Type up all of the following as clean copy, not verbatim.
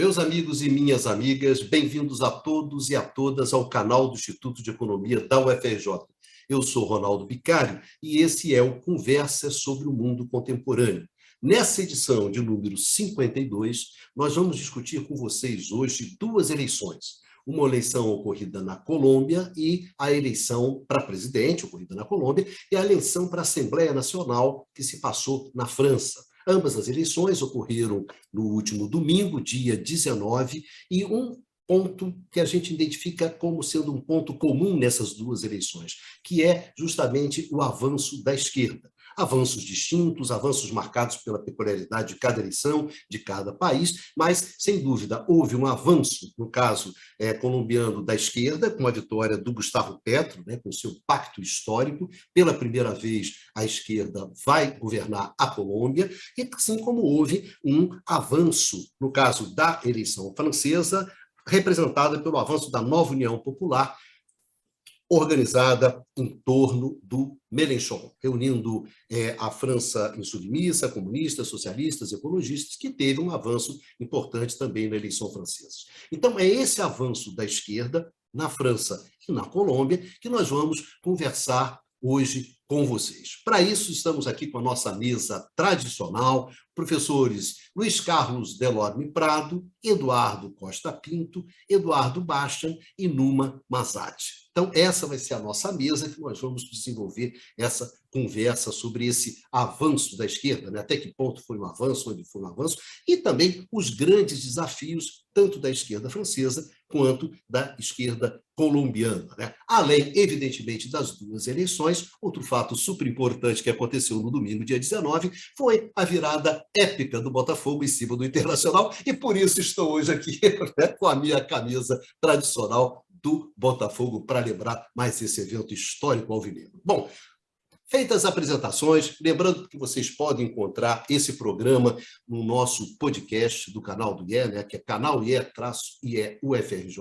Meus amigos e minhas amigas, bem-vindos a todos e a todas ao canal do Instituto de Economia da UFRJ. Eu sou Ronaldo Vicário e esse é o Conversa sobre o Mundo Contemporâneo. Nessa edição de número 52, nós vamos discutir com vocês hoje duas eleições. Uma eleição ocorrida na Colômbia e a eleição para presidente, ocorrida na Colômbia, e a eleição para a Assembleia Nacional, que se passou na França. Ambas as eleições ocorreram no último domingo, dia 19, e um ponto que a gente identifica como sendo um ponto comum nessas duas eleições, que é justamente o avanço da esquerda. Avanços distintos, avanços marcados pela peculiaridade de cada eleição, de cada país, mas, sem dúvida, houve um avanço, no caso colombiano, da esquerda, com a vitória do Gustavo Petro, com seu pacto histórico. Pela primeira vez, a esquerda vai governar a Colômbia, e assim como houve um avanço, no caso da eleição francesa, representada pelo avanço da Nova União Popular, organizada em torno do Mélenchon, reunindo a França insubmissa, comunistas, socialistas, ecologistas, que teve um avanço importante também na eleição francesa. Então, é esse avanço da esquerda na França e na Colômbia que nós vamos conversar hoje com vocês. Para isso, estamos aqui com a nossa mesa tradicional, professores Luiz Carlos Delorme Prado, Eduardo Costa Pinto, Eduardo Bastian e Numa Mazati. Então, essa vai ser a nossa mesa que nós vamos desenvolver essa conversa sobre esse avanço da esquerda, até que ponto foi um avanço, onde foi um avanço, e também os grandes desafios, tanto da esquerda francesa quanto da esquerda colombiana. Além, evidentemente, das duas eleições, outro fato super importante que aconteceu no domingo, dia 19, foi a virada épica do Botafogo em cima do Internacional, e por isso estou hoje aqui com a minha camisa tradicional do Botafogo para lembrar mais esse evento histórico alvinegro. Bom, feitas as apresentações, lembrando que vocês podem encontrar esse programa no nosso podcast do canal do IE, que é canal IE-IE UFRJ.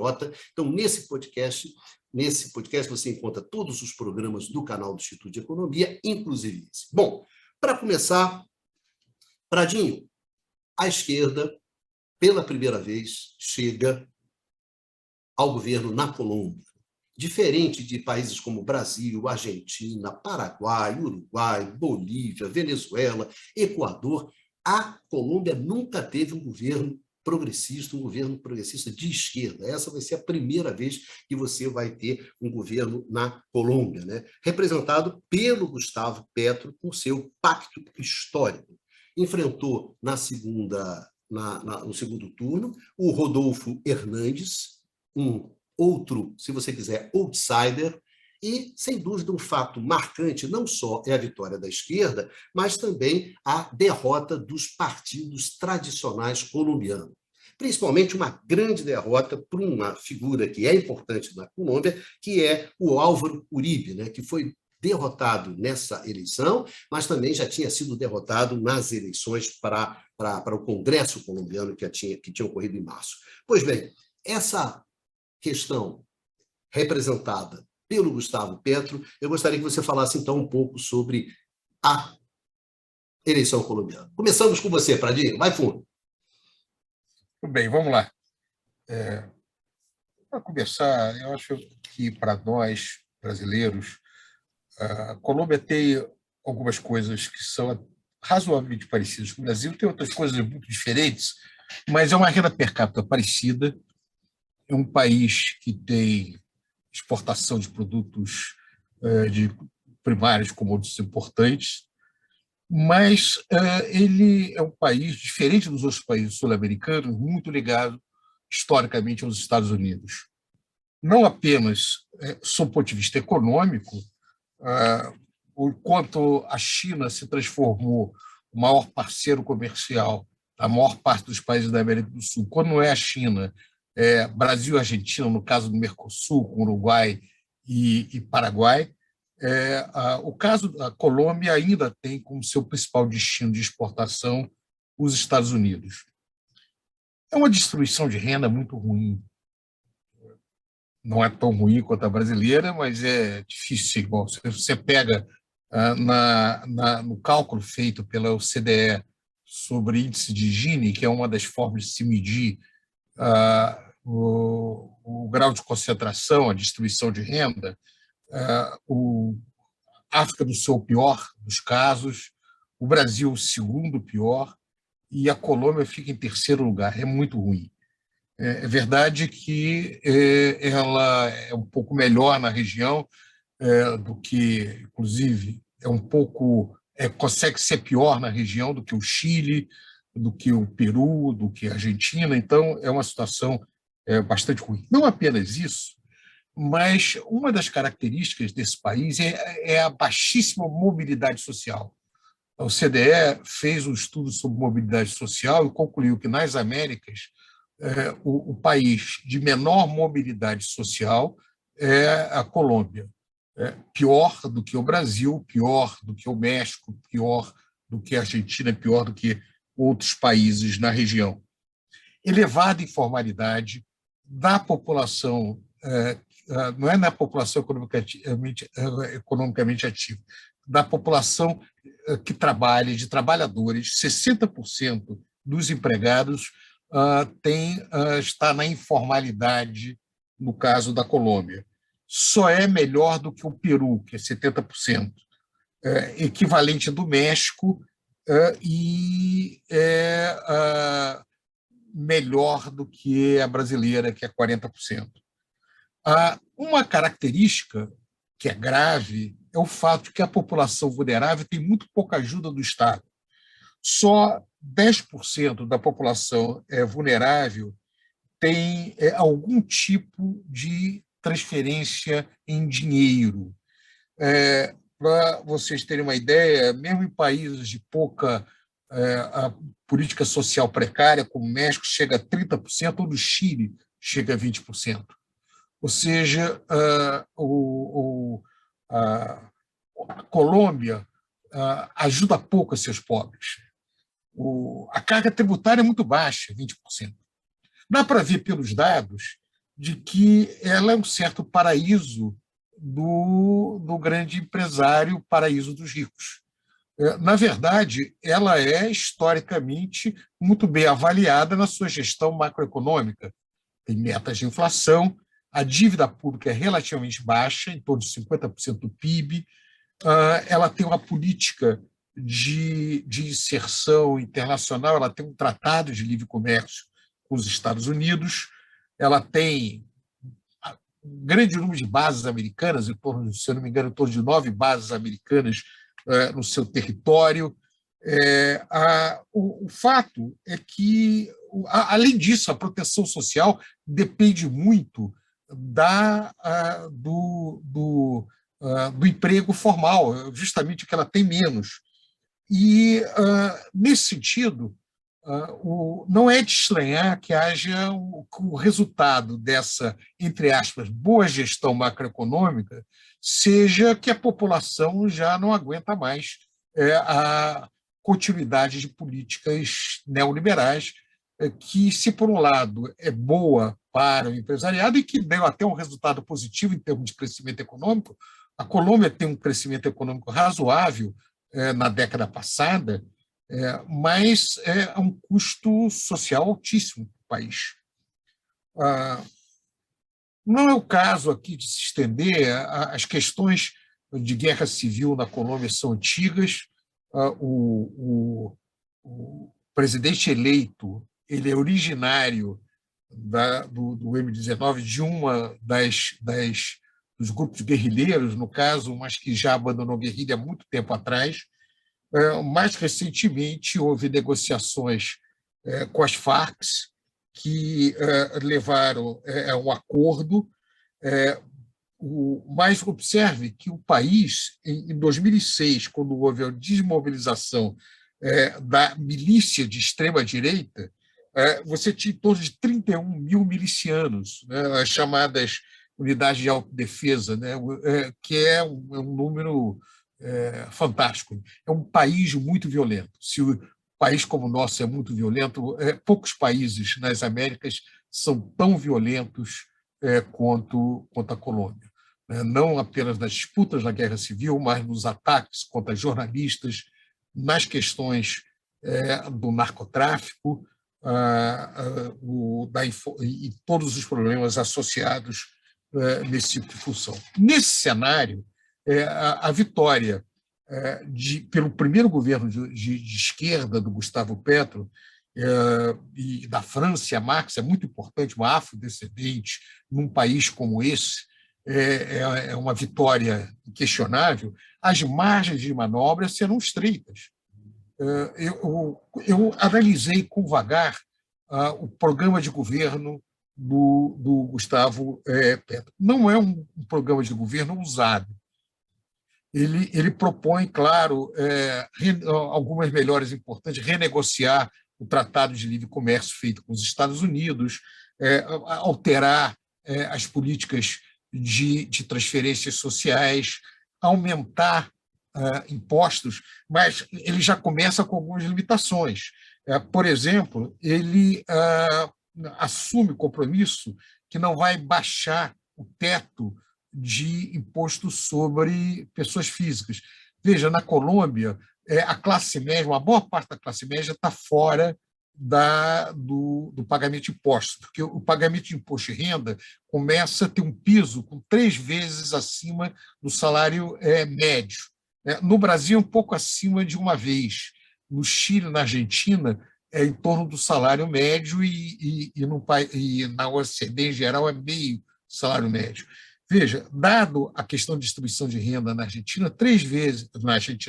Então, nesse podcast você encontra todos os programas do canal do Instituto de Economia, inclusive esse. Bom, para começar, Pradinho, a esquerda, pela primeira vez, chega ao governo na Colômbia. Diferente de países como Brasil, Argentina, Paraguai, Uruguai, Bolívia, Venezuela, Equador, a Colômbia nunca teve um governo progressista de esquerda. Essa vai ser a primeira vez que você vai ter um governo na Colômbia, representado pelo Gustavo Petro com seu pacto histórico. Enfrentou no segundo turno o Rodolfo Hernández, um outro, se você quiser, outsider, e, sem dúvida, um fato marcante não só é a vitória da esquerda, mas também a derrota dos partidos tradicionais colombianos. Principalmente uma grande derrota por uma figura que é importante na Colômbia, que é o Álvaro Uribe, que foi derrotado nessa eleição, mas também já tinha sido derrotado nas eleições para o Congresso colombiano que tinha ocorrido em março. Pois bem, essa questão representada pelo Gustavo Petro, eu gostaria que você falasse, então, um pouco sobre a eleição colombiana. Começamos com você, Pradinho. Vai fundo. Tudo bem, vamos lá. Para começar, eu acho que, para nós, brasileiros, a Colômbia tem algumas coisas que são razoavelmente parecidas com o Brasil, tem outras coisas muito diferentes, mas é uma renda per capita parecida. É um país que tem exportação de produtos de primários, commodities importantes, mas ele é um país, diferente dos outros países sul-americanos, muito ligado historicamente aos Estados Unidos. Não apenas sob o ponto de vista econômico, enquanto a China se transformou o maior parceiro comercial da maior parte dos países da América do Sul, quando não é a China, Brasil e Argentina, no caso do Mercosul, com Uruguai e Paraguai. O caso da Colômbia ainda tem como seu principal destino de exportação os Estados Unidos. É uma distribuição de renda muito ruim. Não é tão ruim quanto a brasileira, mas é difícil ser igual. Você pega no cálculo feito pela OCDE sobre índice de Gini, que é uma das formas de se medir o grau de concentração, a distribuição de renda, a África do Sul, o pior dos casos, o Brasil, o segundo pior, e a Colômbia fica em terceiro lugar. É muito ruim. É verdade que ela é um pouco melhor na região do que, inclusive, consegue ser pior na região do que o Chile, do que o Peru, do que a Argentina. Então, é uma situação bastante ruim. Não apenas isso, mas uma das características desse país é a baixíssima mobilidade social. A OCDE fez um estudo sobre mobilidade social e concluiu que, nas Américas, o país de menor mobilidade social é a Colômbia. Pior do que o Brasil, pior do que o México, pior do que a Argentina, pior do que outros países na região. Elevada informalidade da população, não é na população economicamente ativa, da população que trabalha, de trabalhadores, 60% dos empregados está na informalidade, no caso da Colômbia. Só é melhor do que o Peru, que é 70%, equivalente do México, e melhor do que a brasileira, que é 40%. Uma característica que é grave é o fato de que a população vulnerável tem muito pouca ajuda do Estado. Só 10% da população vulnerável tem algum tipo de transferência em dinheiro. Para vocês terem uma ideia, mesmo em países de pouca a política social precária, como o México, chega a 30%, ou no Chile chega a 20%. Ou seja, a Colômbia ajuda pouco a seus pobres. A carga tributária é muito baixa, 20%. Dá para ver pelos dados de que ela é um certo paraíso do grande empresário, paraíso dos ricos. Na verdade, ela é historicamente muito bem avaliada na sua gestão macroeconômica. Tem metas de inflação, a dívida pública é relativamente baixa, em torno de 50% do PIB, ela tem uma política de inserção internacional, ela tem um tratado de livre comércio com os Estados Unidos, ela tem um grande número de bases americanas, se eu não me engano, em torno de 9 bases americanas no seu território. O fato é que, além disso, a proteção social depende muito do emprego formal, justamente que ela tem menos. E, nesse sentido, não é de estranhar que haja o resultado dessa, entre aspas, boa gestão macroeconômica seja que a população já não aguenta mais a continuidade de políticas neoliberais, que, se por um lado é boa para o empresariado e que deu até um resultado positivo em termos de crescimento econômico, a Colômbia tem um crescimento econômico razoável na década passada, mas é um custo social altíssimo para o país. Não é o caso aqui de se estender, as questões de guerra civil na Colômbia são antigas, o presidente eleito ele é originário do M-19, de uma dos grupos guerrilheiros, no caso, mas que já abandonou a guerrilha há muito tempo atrás. Mais recentemente, houve negociações com as Farc, que levaram a um acordo. Mas observe que o país, em 2006, quando houve a desmobilização da milícia de extrema-direita, você tinha em torno de 31 mil milicianos, as chamadas unidades de autodefesa, que é um número fantástico. É um país muito violento. Se o país como o nosso é muito violento, poucos países nas Américas são tão violentos quanto a Colômbia. Não apenas nas disputas da guerra civil, mas nos ataques contra jornalistas, nas questões do narcotráfico, e todos os problemas associados nesse tipo de função. Nesse cenário, a vitória pelo primeiro governo de esquerda do Gustavo Petro e da França, a Marx é muito importante, uma afrodescendente num país como esse, é uma vitória inquestionável. As margens de manobra serão estreitas. Eu analisei com vagar o programa de governo do Gustavo Petro. Não é um programa de governo ousado. Ele propõe, claro, algumas melhorias importantes, renegociar o Tratado de Livre Comércio feito com os Estados Unidos, alterar as políticas de transferências sociais, aumentar impostos, mas ele já começa com algumas limitações. Por exemplo, ele assume o compromisso que não vai baixar o teto de imposto sobre pessoas físicas. Veja, na Colômbia, a classe média, uma boa parte da classe média está fora do pagamento de impostos, porque o pagamento de imposto de renda começa a ter um piso com 3 vezes acima do salário médio. No Brasil, um pouco acima de 1 vez. No Chile, na Argentina, é em torno do salário médio e na OECD, em geral, é meio salário médio. Veja, dado a questão de distribuição de renda na Argentina, 3 vezes,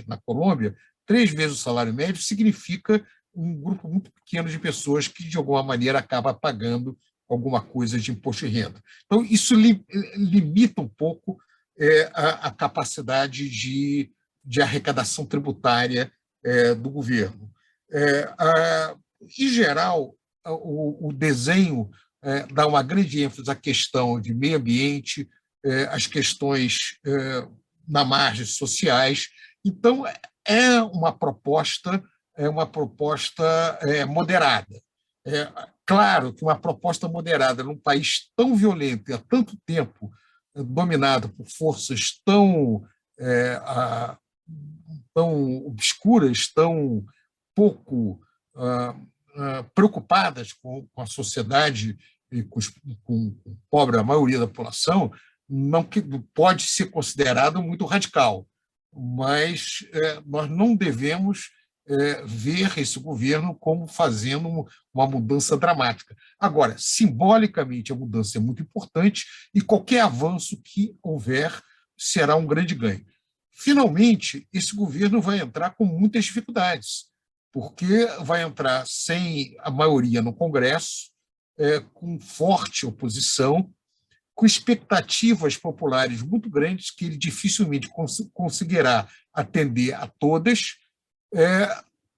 na Colômbia, 3 vezes o salário médio significa um grupo muito pequeno de pessoas que, de alguma maneira, acaba pagando alguma coisa de imposto de renda. Então, isso limita um pouco a capacidade de arrecadação tributária do governo. Em geral, o desenho dá uma grande ênfase à questão de meio ambiente, as questões na margem sociais. Então, é uma proposta moderada. Claro que uma proposta moderada num país tão violento e há tanto tempo dominado por forças tão obscuras, tão pouco preocupadas com a sociedade e com a pobre maioria da população, não pode ser considerado muito radical, mas nós não devemos ver esse governo como fazendo uma mudança dramática. Agora, simbolicamente, a mudança é muito importante e qualquer avanço que houver será um grande ganho. Finalmente, esse governo vai entrar com muitas dificuldades, porque vai entrar sem a maioria no Congresso, com forte oposição, com expectativas populares muito grandes que ele dificilmente conseguirá atender a todas,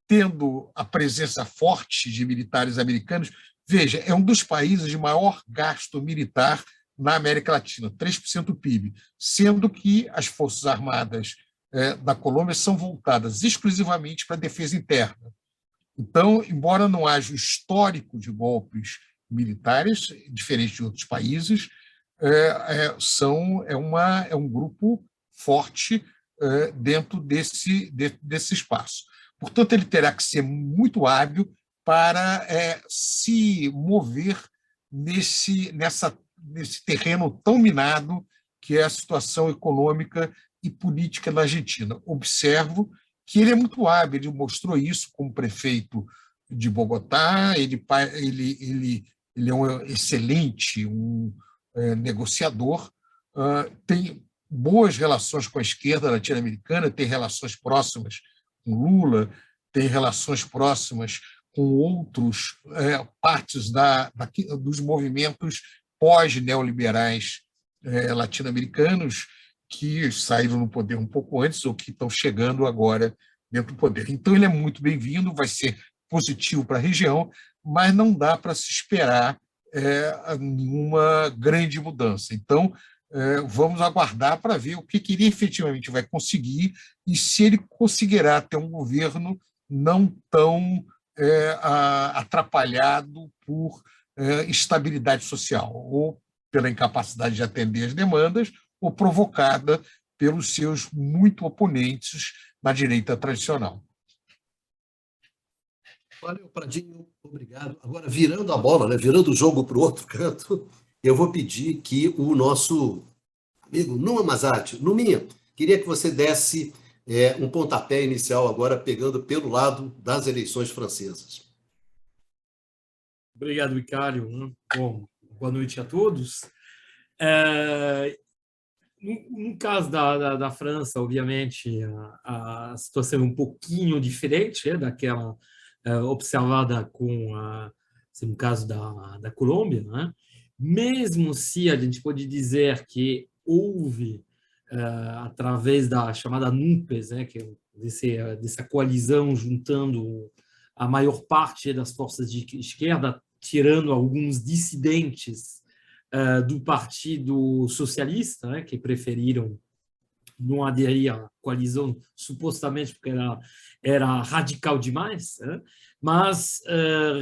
tendo a presença forte de militares americanos. Veja, é um dos países de maior gasto militar na América Latina, 3% do PIB, sendo que as Forças Armadas da Colômbia são voltadas exclusivamente para a defesa interna. Então, embora não haja um histórico de golpes militares, diferente de outros países, é um grupo forte dentro desse espaço. Portanto, ele terá que ser muito hábil para se mover nesse terreno tão minado que é a situação econômica e política na Argentina. Observo que ele é muito hábil, ele mostrou isso como prefeito de Bogotá, ele é um excelente negociador, tem boas relações com a esquerda latino-americana, tem relações próximas com Lula, tem relações próximas com outros partes dos movimentos pós-neoliberais latino-americanos que saíram no poder um pouco antes ou que estão chegando agora dentro do poder. Então, ele é muito bem-vindo, vai ser positivo para a região, mas não dá para se esperar nenhuma grande mudança. Então, vamos aguardar para ver o que ele efetivamente vai conseguir e se ele conseguirá ter um governo não tão atrapalhado por instabilidade social, ou pela incapacidade de atender as demandas, ou provocada pelos seus muito oponentes na direita tradicional. Valeu, Pradinho, obrigado. Agora, virando a bola, né, virando o jogo para o outro canto, eu vou pedir que o nosso amigo Numa Mazati, Numinha, queria que você desse um pontapé inicial agora, pegando pelo lado das eleições francesas. Obrigado, Icário. Bom, boa noite a todos. É, no caso da França, obviamente, a situação é um pouquinho diferente daquela observada assim, no caso da Colômbia, né? Mesmo se a gente pode dizer que houve, através da chamada NUPES, né, que é dessa coalizão juntando a maior parte das forças de esquerda, tirando alguns dissidentes do Partido Socialista, né, que preferiram não aderir à coalizão, supostamente porque era radical demais, né? Mas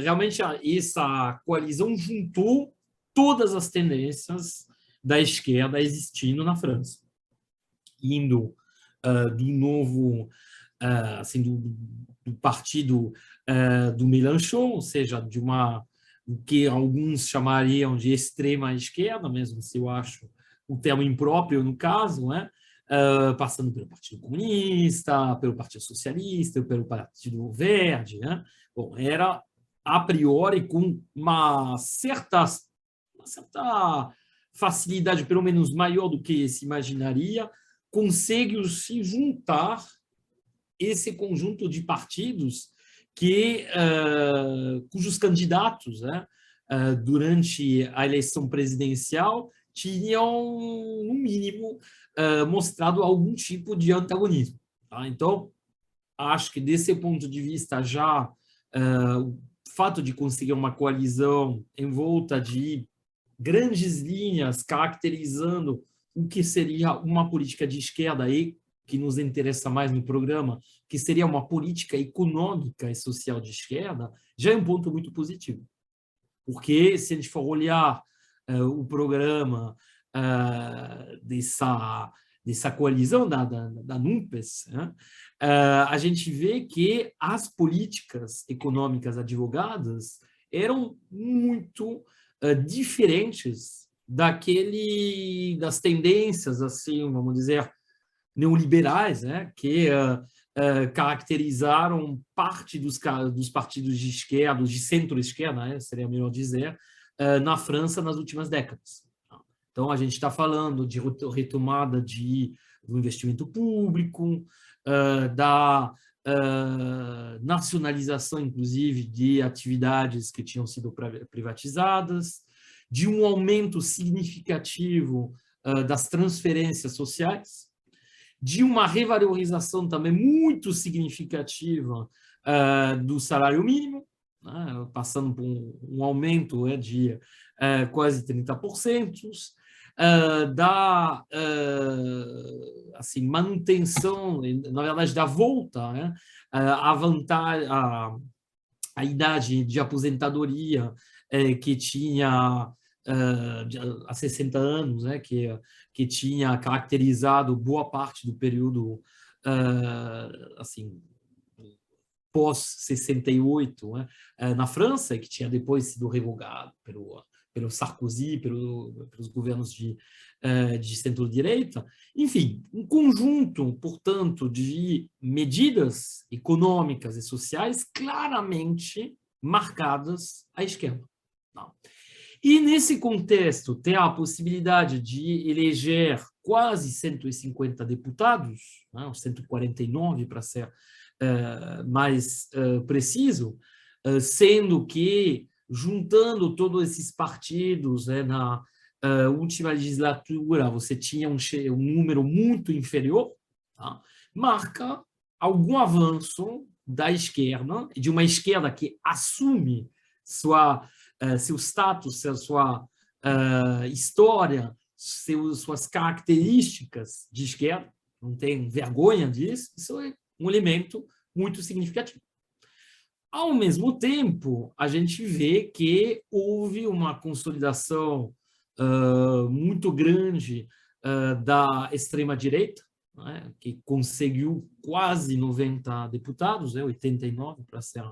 realmente essa coalizão juntou todas as tendências da esquerda existindo na França, indo do novo, assim, do partido do Mélenchon, ou seja, de o que alguns chamariam de extrema esquerda, mesmo se eu acho o termo impróprio no caso, né? Passando pelo Partido Comunista, pelo Partido Socialista, pelo Partido Verde, né? Bom, era a priori com uma certa facilidade, pelo menos maior do que se imaginaria, consegue se juntar esse conjunto de partidos cujos candidatos, né, durante a eleição presidencial tinham, no mínimo, mostrado algum tipo de antagonismo. Tá? Então, acho que, desse ponto de vista, já o fato de conseguir uma coalizão em volta de grandes linhas caracterizando o que seria uma política de esquerda e que nos interessa mais no programa, que seria uma política econômica e social de esquerda, já é um ponto muito positivo. Porque, se a gente for olhar o programa dessa coalizão da NUPES, né, a gente vê que as políticas econômicas advogadas eram muito diferentes das tendências, assim, vamos dizer, neoliberais, né, que caracterizaram parte dos partidos de esquerda, de centro-esquerda, né, seria melhor dizer, na França nas últimas décadas. Então, a gente está falando de retomada do investimento público, da nacionalização, inclusive, de atividades que tinham sido privatizadas, de um aumento significativo das transferências sociais, de uma revalorização também muito significativa do salário mínimo, né, passando por um aumento de quase 30%, da assim, manutenção, na verdade, da volta, né, a idade de aposentadoria que tinha há 60 anos, né, que tinha caracterizado boa parte do período assim, pós-68, né, na França, que tinha depois sido revogado pelo Sarkozy, pelos governos de centro-direita. Enfim, um conjunto, portanto, de medidas econômicas e sociais claramente marcadas à esquerda. Não. E, nesse contexto, ter a possibilidade de eleger quase 150 deputados, né, 149 para ser mais preciso, sendo que, juntando todos esses partidos, né, na última legislatura, você tinha um número muito inferior, tá? Marca algum avanço da esquerda, de uma esquerda que assume seu status, sua história, suas características de esquerda, não tem vergonha disso, isso é um elemento muito significativo. Ao mesmo tempo, a gente vê que houve uma consolidação muito grande da extrema-direita, né, que conseguiu quase 90 deputados, 89 para ser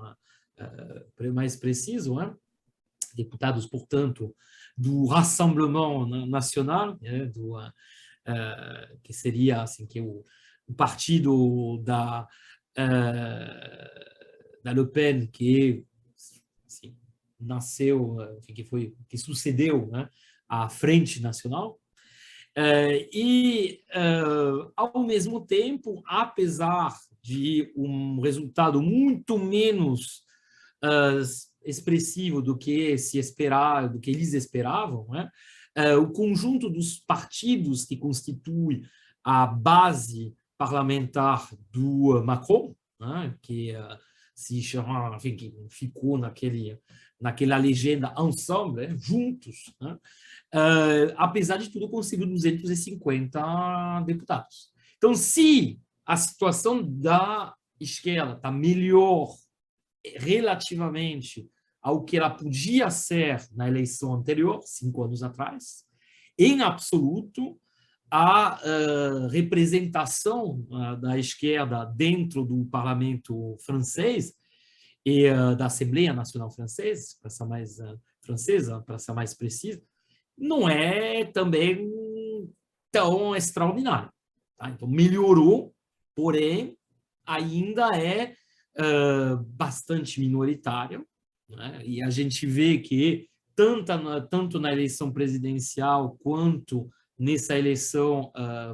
mais preciso, né? Deputados, portanto, do Rassemblement Nacional, né? Que seria assim, que o partido da Le Pen, que assim, nasceu, enfim, que sucedeu, né, à Frente Nacional. Ao mesmo tempo, apesar de um resultado muito menos expressivo do que se esperava, do que eles esperavam, né? O conjunto dos partidos que constitui a base parlamentar do Macron, né? Que se chama, enfim, que ficou naquela legenda ensemble, né? Juntos, né? Apesar de tudo, conseguiu 250 deputados. Então, se a situação da esquerda está melhor relativamente ao que ela podia ser na eleição anterior, 5 anos atrás, em absoluto, a representação da esquerda dentro do parlamento francês e da Assembleia Nacional Francesa, para ser mais francesa, para ser mais precisa, não é também tão extraordinário. Tá? Então, melhorou, porém, ainda é bastante minoritária, né? E a gente vê que tanto na eleição presidencial quanto nessa eleição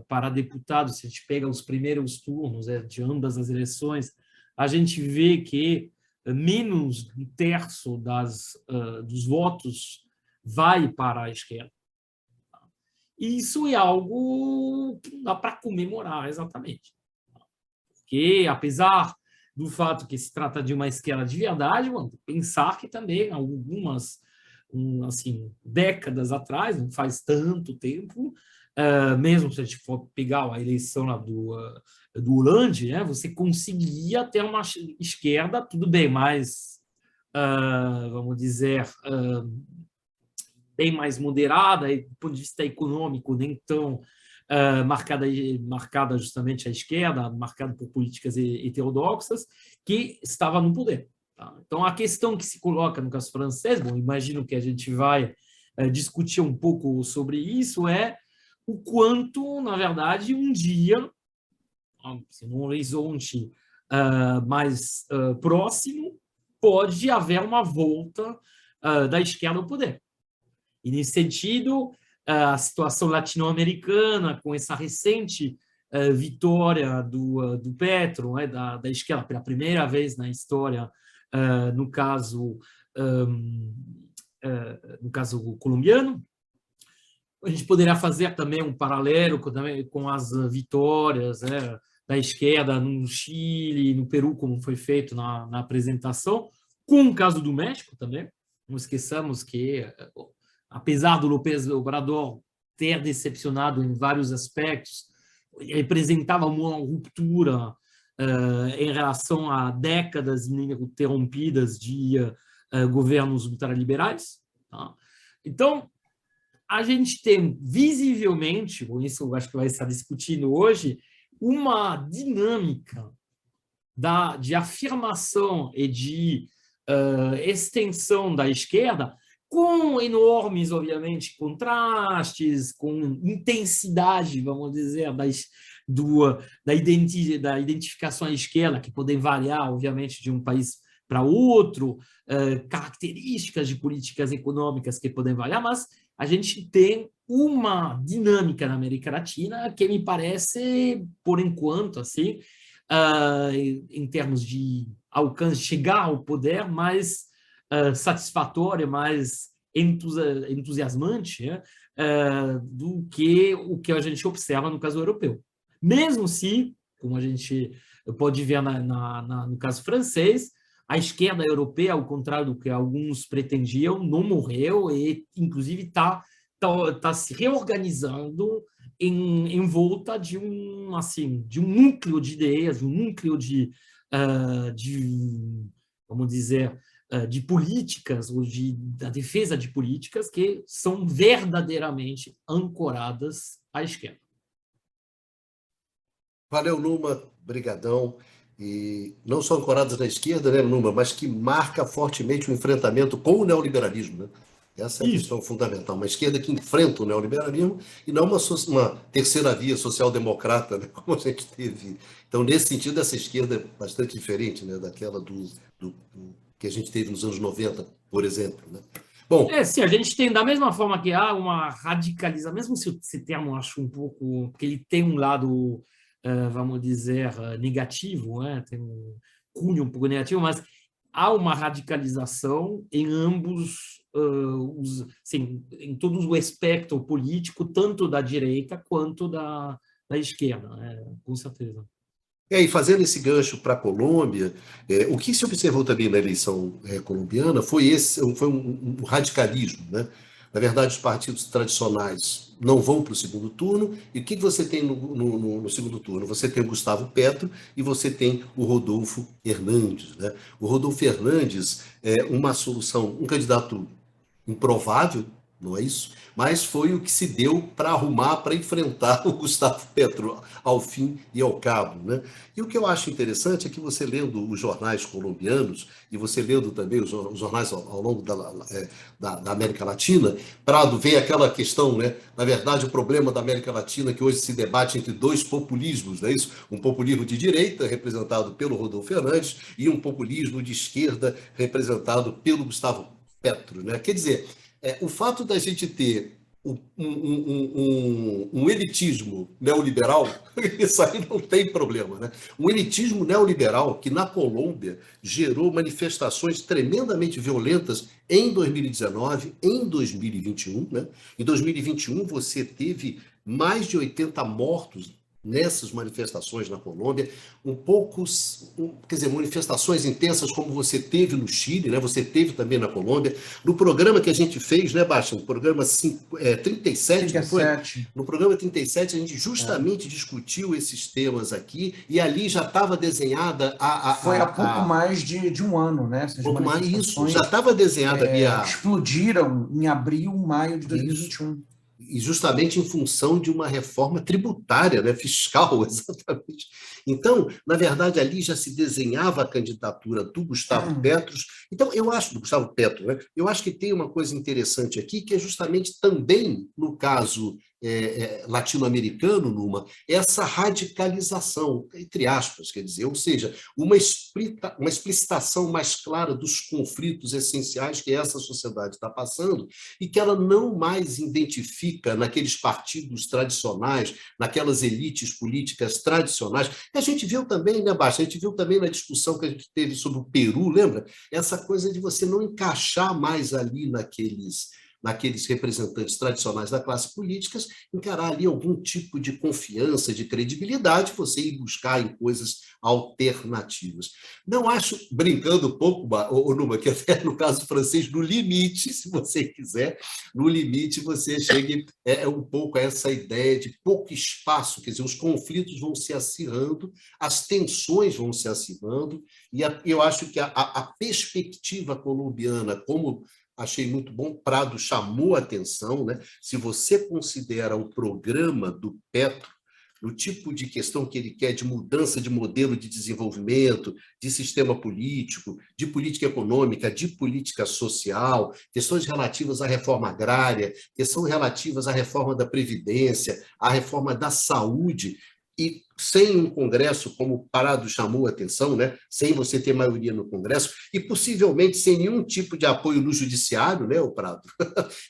para deputado, se a gente pega os primeiros turnos de ambas as eleições, a gente vê que menos de um terço dos votos vai para a esquerda. E isso é algo que não dá para comemorar exatamente. Porque, apesar do fato que se trata de uma esquerda de verdade, pensar que também algumas assim, décadas atrás, não faz tanto tempo, mesmo se a gente for pegar a eleição lá do Hollande, né, você conseguia ter uma esquerda, tudo bem, mais, vamos dizer, bem mais moderada, e do ponto de vista econômico, nem tão marcada justamente à esquerda, marcada por políticas heterodoxas, que estava no poder. Tá? Então, a questão que se coloca no caso francês, bom, imagino que a gente vai discutir um pouco sobre isso, é o quanto, na verdade, um dia, num horizonte mais próximo, pode haver uma volta da esquerda ao poder. E, nesse sentido, a situação latino-americana, com essa recente vitória do Petro, né, da esquerda, pela primeira vez na história, no caso colombiano. A gente poderia fazer também um paralelo com as vitórias da esquerda no Chile, no Peru, como foi feito na apresentação, com o caso do México também. Não esqueçamos que, apesar do López Obrador ter decepcionado em vários aspectos, representava uma ruptura em relação a décadas ininterrompidas de governos ultraliberais. Tá? Então, a gente tem visivelmente, com isso eu acho que vai estar discutindo hoje, uma dinâmica de afirmação e de extensão da esquerda, com enormes, obviamente, contrastes, com intensidade, vamos dizer, da identificação à esquerda, que podem variar, obviamente, de um país para outro, características de políticas econômicas que podem variar, mas a gente tem uma dinâmica na América Latina que me parece, por enquanto, assim, em termos de alcance, chegar ao poder, mais satisfatória, mais entusiasmante, né, do que o que a gente observa no caso europeu. Mesmo se, como a gente pode ver no caso francês, a esquerda europeia, ao contrário do que alguns pretendiam, não morreu e, inclusive, está se reorganizando em volta de um núcleo de ideias, um núcleo vamos dizer, de políticas, ou da defesa de políticas que são verdadeiramente ancoradas à esquerda. Valeu, Numa, brigadão. e não só ancoradas na esquerda, né, Numa, mas que marca fortemente o enfrentamento com o neoliberalismo, né? Essa é a Isso. questão fundamental. Uma esquerda que enfrenta o neoliberalismo e não uma terceira via social-democrata, né, como a gente teve. Então, nesse sentido, essa esquerda é bastante diferente, né, daquela que a gente teve nos anos 90, por exemplo, né? Bom, Se a gente tem, da mesma forma que há uma radicalização, mesmo se esse termo eu acho um pouco, porque ele tem um lado, vamos dizer, negativo, né? Tem um cunho um pouco negativo, mas há uma radicalização em ambos, assim, em todo o espectro político, tanto da direita quanto da esquerda, né? Com certeza. e fazendo esse gancho para a Colômbia, o que se observou também na eleição colombiana foi um radicalismo, né? Na verdade, os partidos tradicionais não vão para o segundo turno, e o que você tem no segundo turno? Você tem o Gustavo Petro e você tem o Rodolfo Hernandes, né? O Rodolfo Hernandes é uma solução, um candidato improvável, não é isso? Mas foi o que se deu para arrumar, para enfrentar o Gustavo Petro ao fim e ao cabo, né? E o que eu acho interessante é que você lendo os jornais colombianos e você lendo também os jornais ao longo da América Latina, Prado, vem aquela questão, né? Na verdade, o problema da América Latina é que hoje se debate entre dois populismos, não é isso? Um populismo de direita, representado pelo Rodolfo Fernandes, e um populismo de esquerda, representado pelo Gustavo Petro, né? Quer dizer, o fato da gente ter um elitismo neoliberal, isso aí não tem problema, né? Um elitismo neoliberal que na Colômbia gerou manifestações tremendamente violentas em 2019, em 2021, né? Em 2021 você teve mais de 80 mortos nessas manifestações na Colômbia, quer dizer, manifestações intensas como você teve no Chile, né? Você teve também na Colômbia. No programa que a gente fez, né, Baixa? No programa 37, não foi? 37. No programa 37, a gente justamente discutiu esses temas aqui, e ali já estava desenhada Foi há pouco mais de um ano, né? Essas pouco mais isso, já manifestações estava desenhada ali explodiram em abril, maio de isso. 2021. E justamente em função de uma reforma tributária, né, fiscal, exatamente. Então, na verdade, ali já se desenhava a candidatura do Gustavo Petro. Então, eu acho, do Gustavo Petro, né, eu acho que tem uma coisa interessante aqui, que é justamente também, no caso latino-americano, Numa, essa radicalização, entre aspas, quer dizer, ou seja, uma explicitação mais clara dos conflitos essenciais que essa sociedade está passando, e que ela não mais identifica naqueles partidos tradicionais, naquelas elites políticas tradicionais. E a gente viu também, né, Baixa? A gente viu também na discussão que a gente teve sobre o Peru, lembra? Essa coisa de você não encaixar mais ali naqueles representantes tradicionais da classe política, encarar ali algum tipo de confiança, de credibilidade, você ir buscar em coisas alternativas. Não acho, brincando um pouco, Numa, que até no caso francês, no limite, se você quiser, no limite você chegue um pouco a essa ideia de pouco espaço, quer dizer, os conflitos vão se acirrando, as tensões vão se acirrando, e eu acho que a perspectiva colombiana, como achei muito bom, Prado chamou a atenção, né? Se você considera o programa do Petro, o tipo de questão que ele quer de mudança de modelo de desenvolvimento, de sistema político, de política econômica, de política social, questões relativas à reforma agrária, questões relativas à reforma da Previdência, à reforma da saúde, e sem um Congresso, como o Prado chamou a atenção, né? Sem você ter maioria no Congresso, e possivelmente sem nenhum tipo de apoio no Judiciário, né, o Prado?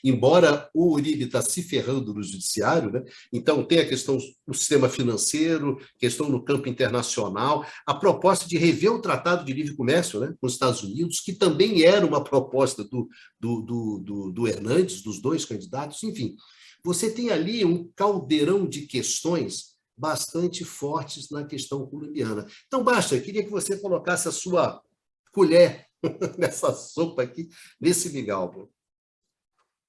Embora o Uribe está se ferrando no Judiciário, né? Então tem a questão do sistema financeiro, questão no campo internacional, a proposta de rever o Tratado de Livre Comércio, né, com os Estados Unidos, que também era uma proposta do Hernandes, dos dois candidatos, enfim. Você tem ali um caldeirão de questões bastante fortes na questão colombiana. Então, Basta, eu queria que você colocasse a sua colher nessa sopa aqui, nesse migal.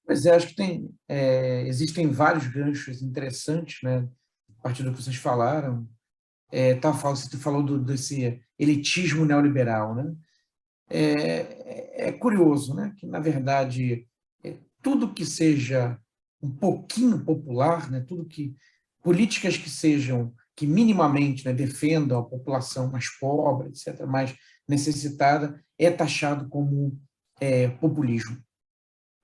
Pois é, acho que existem vários ganchos interessantes, né, a partir do que vocês falaram. Você falou desse elitismo neoliberal, né? É curioso, né, que, na verdade, tudo que seja um pouquinho popular, né, políticas que minimamente, né, defendam a população mais pobre, etc., mais necessitada, é taxado como populismo.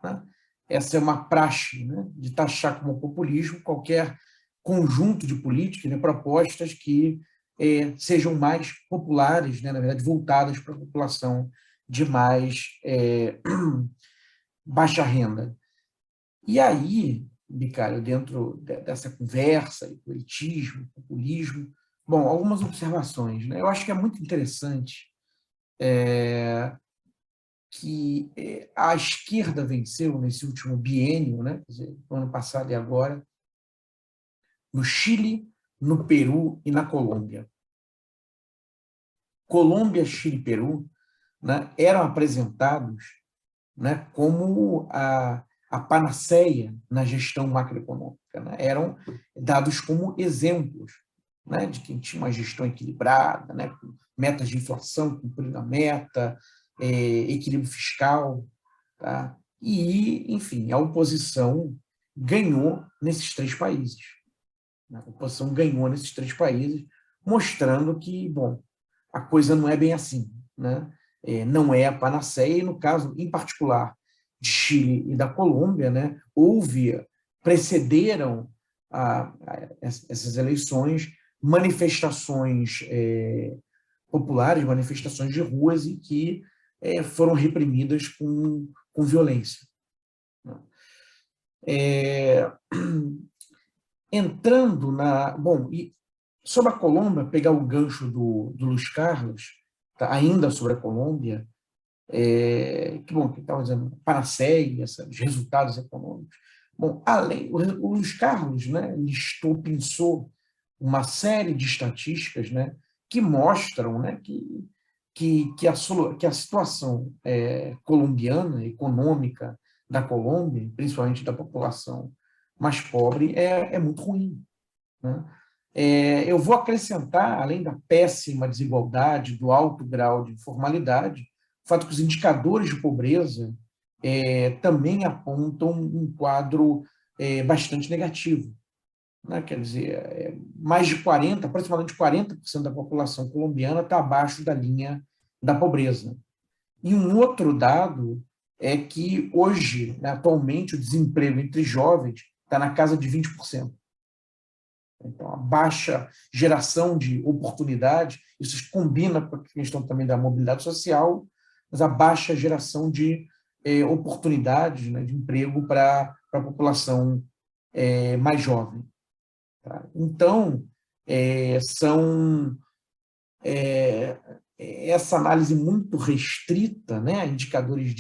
Né? Essa é uma praxe, né, de taxar como populismo qualquer conjunto de políticas, né, propostas que sejam mais populares, né, na verdade, voltadas para a população de mais baixa renda. E aí, Bicalho, dentro dessa conversa, elitismo, populismo, bom, algumas observações, né? Eu acho que é muito interessante que a esquerda venceu nesse último biênio, né? Quer dizer, no ano passado e agora, no Chile, no Peru e na Colômbia. Colômbia, Chile e Peru, né, eram apresentados, né, como a panaceia na gestão macroeconômica, né? Eram dados como exemplos, né, de quem tinha uma gestão equilibrada, né, com metas de inflação, cumprindo a meta, equilíbrio fiscal. Tá? E, enfim, a oposição ganhou nesses 3 países. A oposição ganhou nesses 3 países, mostrando que, bom, a coisa não é bem assim, né? Não é a panaceia, e no caso, em particular, de Chile e da Colômbia, né, precederam essas eleições manifestações populares, manifestações de ruas e que foram reprimidas com violência. Entrando na... Bom, e sobre a Colômbia, pegar o gancho do Luiz Carlos, tá, ainda sobre a Colômbia, que bom, que estava dizendo, panaceia, os resultados econômicos. Bom, o Luiz Carlos, né, pensou uma série de estatísticas, né, que mostram, né, que a situação colombiana, econômica da Colômbia, principalmente da população mais pobre, é muito ruim. Né? Eu vou acrescentar, além da péssima desigualdade, do alto grau de informalidade, o fato que os indicadores de pobreza também apontam um quadro bastante negativo. Né? Quer dizer, mais de 40%, aproximadamente 40% da população colombiana está abaixo da linha da pobreza. E um outro dado é que hoje, né, atualmente, o desemprego entre jovens está na casa de 20%. Então, a baixa geração de oportunidade, isso combina com a questão também da mobilidade social, mas a baixa geração de oportunidades, né, de emprego para a população mais jovem. Tá? Então, essa análise muito restrita, né, indicadores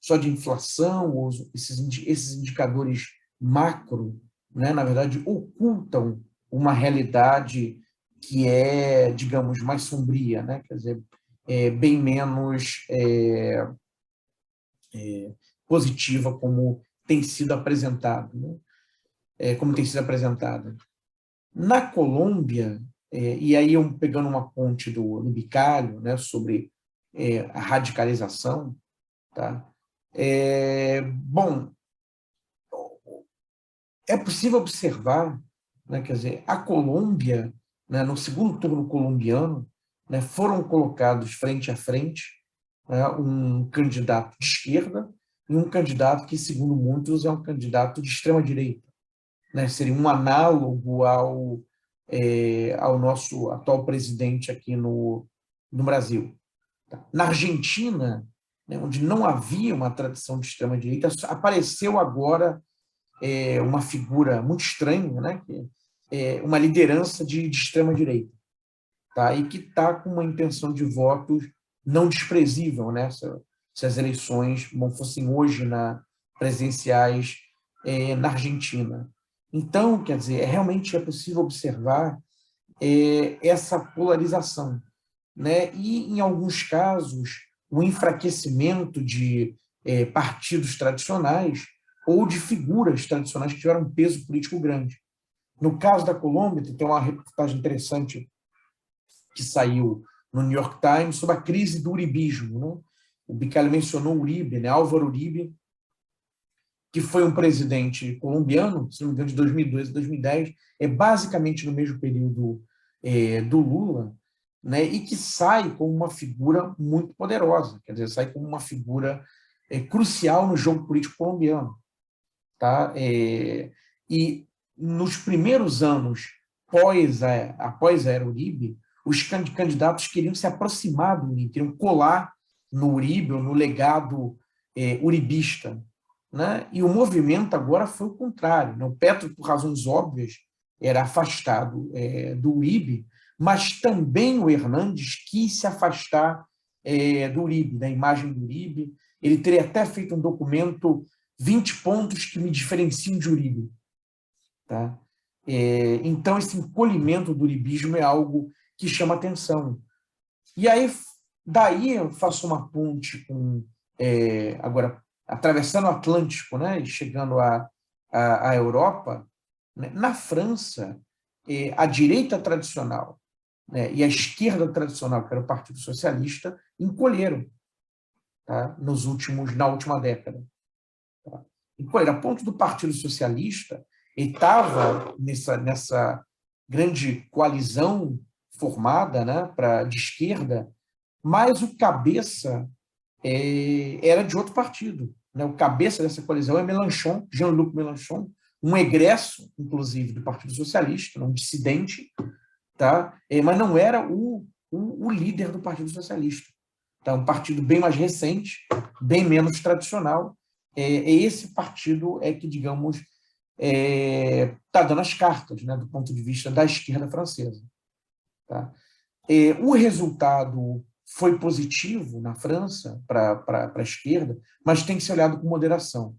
só de inflação, ou esses indicadores macro, né, na verdade, ocultam uma realidade que é, digamos, mais sombria, né? Quer dizer, bem menos positiva como tem sido apresentado, né? Como tem sido apresentada. Na Colômbia, e aí eu pegando uma ponte do Bicalho, né, sobre a radicalização, tá? Bom, é possível observar, né, quer dizer, a Colômbia, né, no segundo turno colombiano, né, foram colocados frente a frente, né, um candidato de esquerda e um candidato que, segundo muitos, é um candidato de extrema-direita. Né, seria um análogo ao nosso atual presidente aqui no Brasil. Na Argentina, né, onde não havia uma tradição de extrema-direita, apareceu agora uma figura muito estranha, né, uma liderança de extrema-direita, tá, e que está com uma intenção de votos não desprezível, né, se as eleições fossem hoje presidenciais na Argentina. Então, quer dizer, realmente é possível observar essa polarização, né? E, em alguns casos, o enfraquecimento de partidos tradicionais ou de figuras tradicionais que tiveram um peso político grande. No caso da Colômbia, tem uma reportagem interessante que saiu no New York Times sobre a crise do uribismo. Né? O Bicalho mencionou o Uribe, né? Álvaro Uribe, que foi um presidente colombiano, se não me engano, de 2002 a 2010, basicamente no mesmo período do Lula, né, e que sai como uma figura muito poderosa, quer dizer, sai como uma figura crucial no jogo político colombiano. Tá? E nos primeiros anos, após a era Uribe, os candidatos queriam se aproximar do Uribe, queriam colar no Uribe, ou no legado uribista. Né? E o movimento agora foi o contrário. Né? O Petro, por razões óbvias, era afastado do Uribe, mas também o Hernandes quis se afastar do Uribe, da imagem do Uribe. Ele teria até feito um documento 20 pontos que me diferenciam de Uribe. Tá? Então, esse encolhimento do uribismo é algo que chama atenção. E aí, daí eu faço uma ponte com, agora, atravessando o Atlântico, né, e chegando à Europa. Né, na França, a direita tradicional, né, e a esquerda tradicional, que era o Partido Socialista, encolheram, tá, na última década. A ponto do Partido Socialista, ele estava nessa grande coalizão formada, né, de esquerda, mas o cabeça era de outro partido. Né? O cabeça dessa coalizão é Mélenchon, Jean-Luc Mélenchon, um egresso, inclusive, do Partido Socialista, um dissidente, tá? Mas não era o líder do Partido Socialista. Tá? Um partido bem mais recente, bem menos tradicional. Esse partido que, digamos, está dando as cartas, né, do ponto de vista da esquerda francesa. Tá? O resultado foi positivo na França para a esquerda, mas tem que ser olhado com moderação.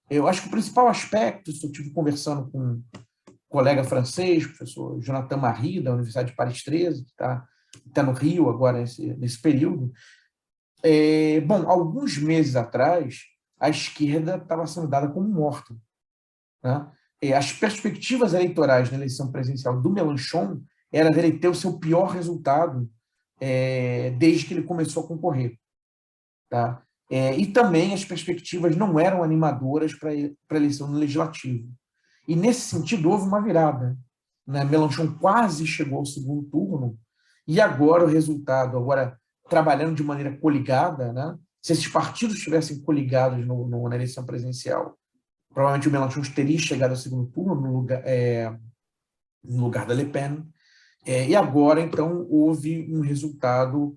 Eu acho que o principal aspecto, isso eu estive conversando com um colega francês, o professor Jonathan Marie, da Universidade de Paris 13, que está no Rio agora nesse período. Bom, alguns meses atrás, a esquerda estava sendo dada como morta. Né? As perspectivas eleitorais na eleição presidencial do Mélenchon era dele ter o seu pior resultado desde que ele começou a concorrer. Tá? E também as perspectivas não eram animadoras para a eleição no legislativo. E, nesse sentido, houve uma virada. Né? Mélenchon quase chegou ao segundo turno, e agora o resultado, agora trabalhando de maneira coligada, né? Se esses partidos estivessem coligados na eleição presidencial, provavelmente o Mélenchon teria chegado ao segundo turno no lugar da Le Pen. E agora, então, houve um resultado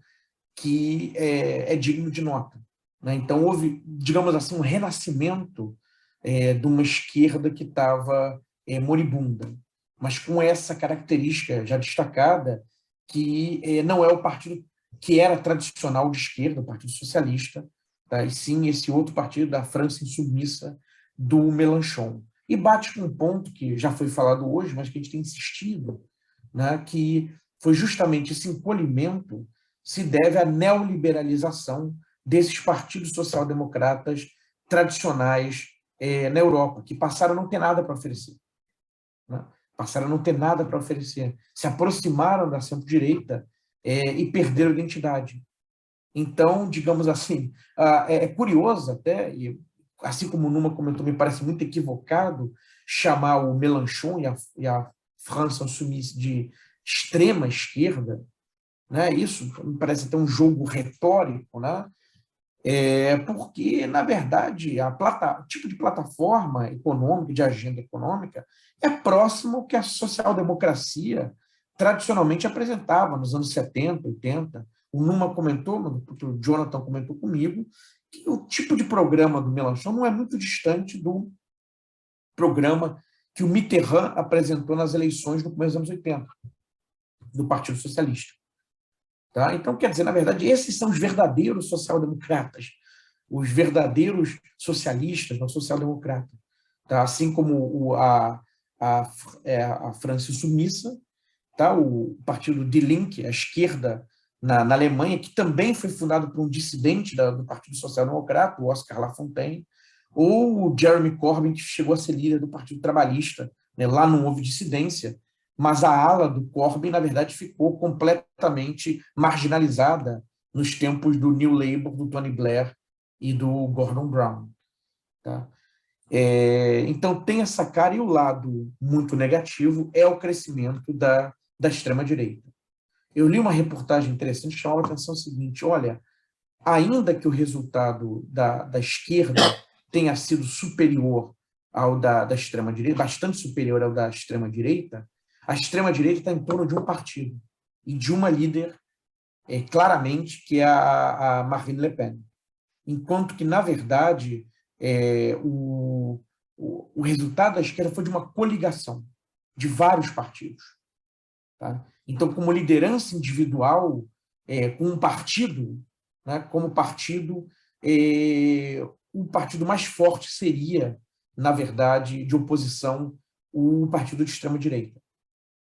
que é digno de nota. Né? Então, houve, digamos assim, um renascimento de uma esquerda que estava moribunda, mas com essa característica já destacada, que não é o partido que era tradicional de esquerda, o Partido Socialista, tá? E sim esse outro partido da França insubmissa do Mélenchon. E bate com um ponto que já foi falado hoje, mas que a gente tem insistido, né, que foi justamente esse encolhimento se deve à neoliberalização desses partidos social-democratas tradicionais na Europa, que passaram a não ter nada para oferecer. Né? Passaram a não ter nada para oferecer. Se aproximaram da centro-direita e perderam a identidade. Então, digamos assim, é curioso até, e assim como o Numa comentou, me parece muito equivocado chamar o Mélenchon e a França Insoumise de extrema esquerda, né? Isso me parece até um jogo retórico, né? Porque, na verdade, o tipo de plataforma econômica, de agenda econômica, é próximo ao que a social-democracia tradicionalmente apresentava nos anos 70, 80. O Numa comentou, o Jonathan comentou comigo, que o tipo de programa do Mélenchon não é muito distante do programa que o Mitterrand apresentou nas eleições no começo dos anos 80, do Partido Socialista. Tá? Então, quer dizer, na verdade, esses são os verdadeiros social-democratas, os verdadeiros socialistas, não social-democratas. Tá? Assim como a França Insubmissa, tá? O partido Die Linke, a esquerda na Alemanha, que também foi fundado por um dissidente do Partido Social-Democrata, o Oscar Lafontaine, ou o Jeremy Corbyn, que chegou a ser líder do Partido Trabalhista. Né? Lá não houve dissidência, mas a ala do Corbyn, na verdade, ficou completamente marginalizada nos tempos do New Labour, do Tony Blair e do Gordon Brown. Tá? Então, tem essa cara, e o lado muito negativo é o crescimento da da extrema-direita. Eu li uma reportagem interessante que chamava a atenção o seguinte: olha, ainda que o resultado da esquerda tenha sido superior ao da extrema-direita, bastante superior ao da extrema-direita, a extrema-direita está em torno de um partido e de uma líder, claramente, que é a Marine Le Pen. Enquanto que, na verdade, o resultado da esquerda foi de uma coligação de vários partidos. Tá? Então, como liderança individual, com um partido, né, como partido, o partido mais forte seria, na verdade, de oposição, o partido de extrema-direita.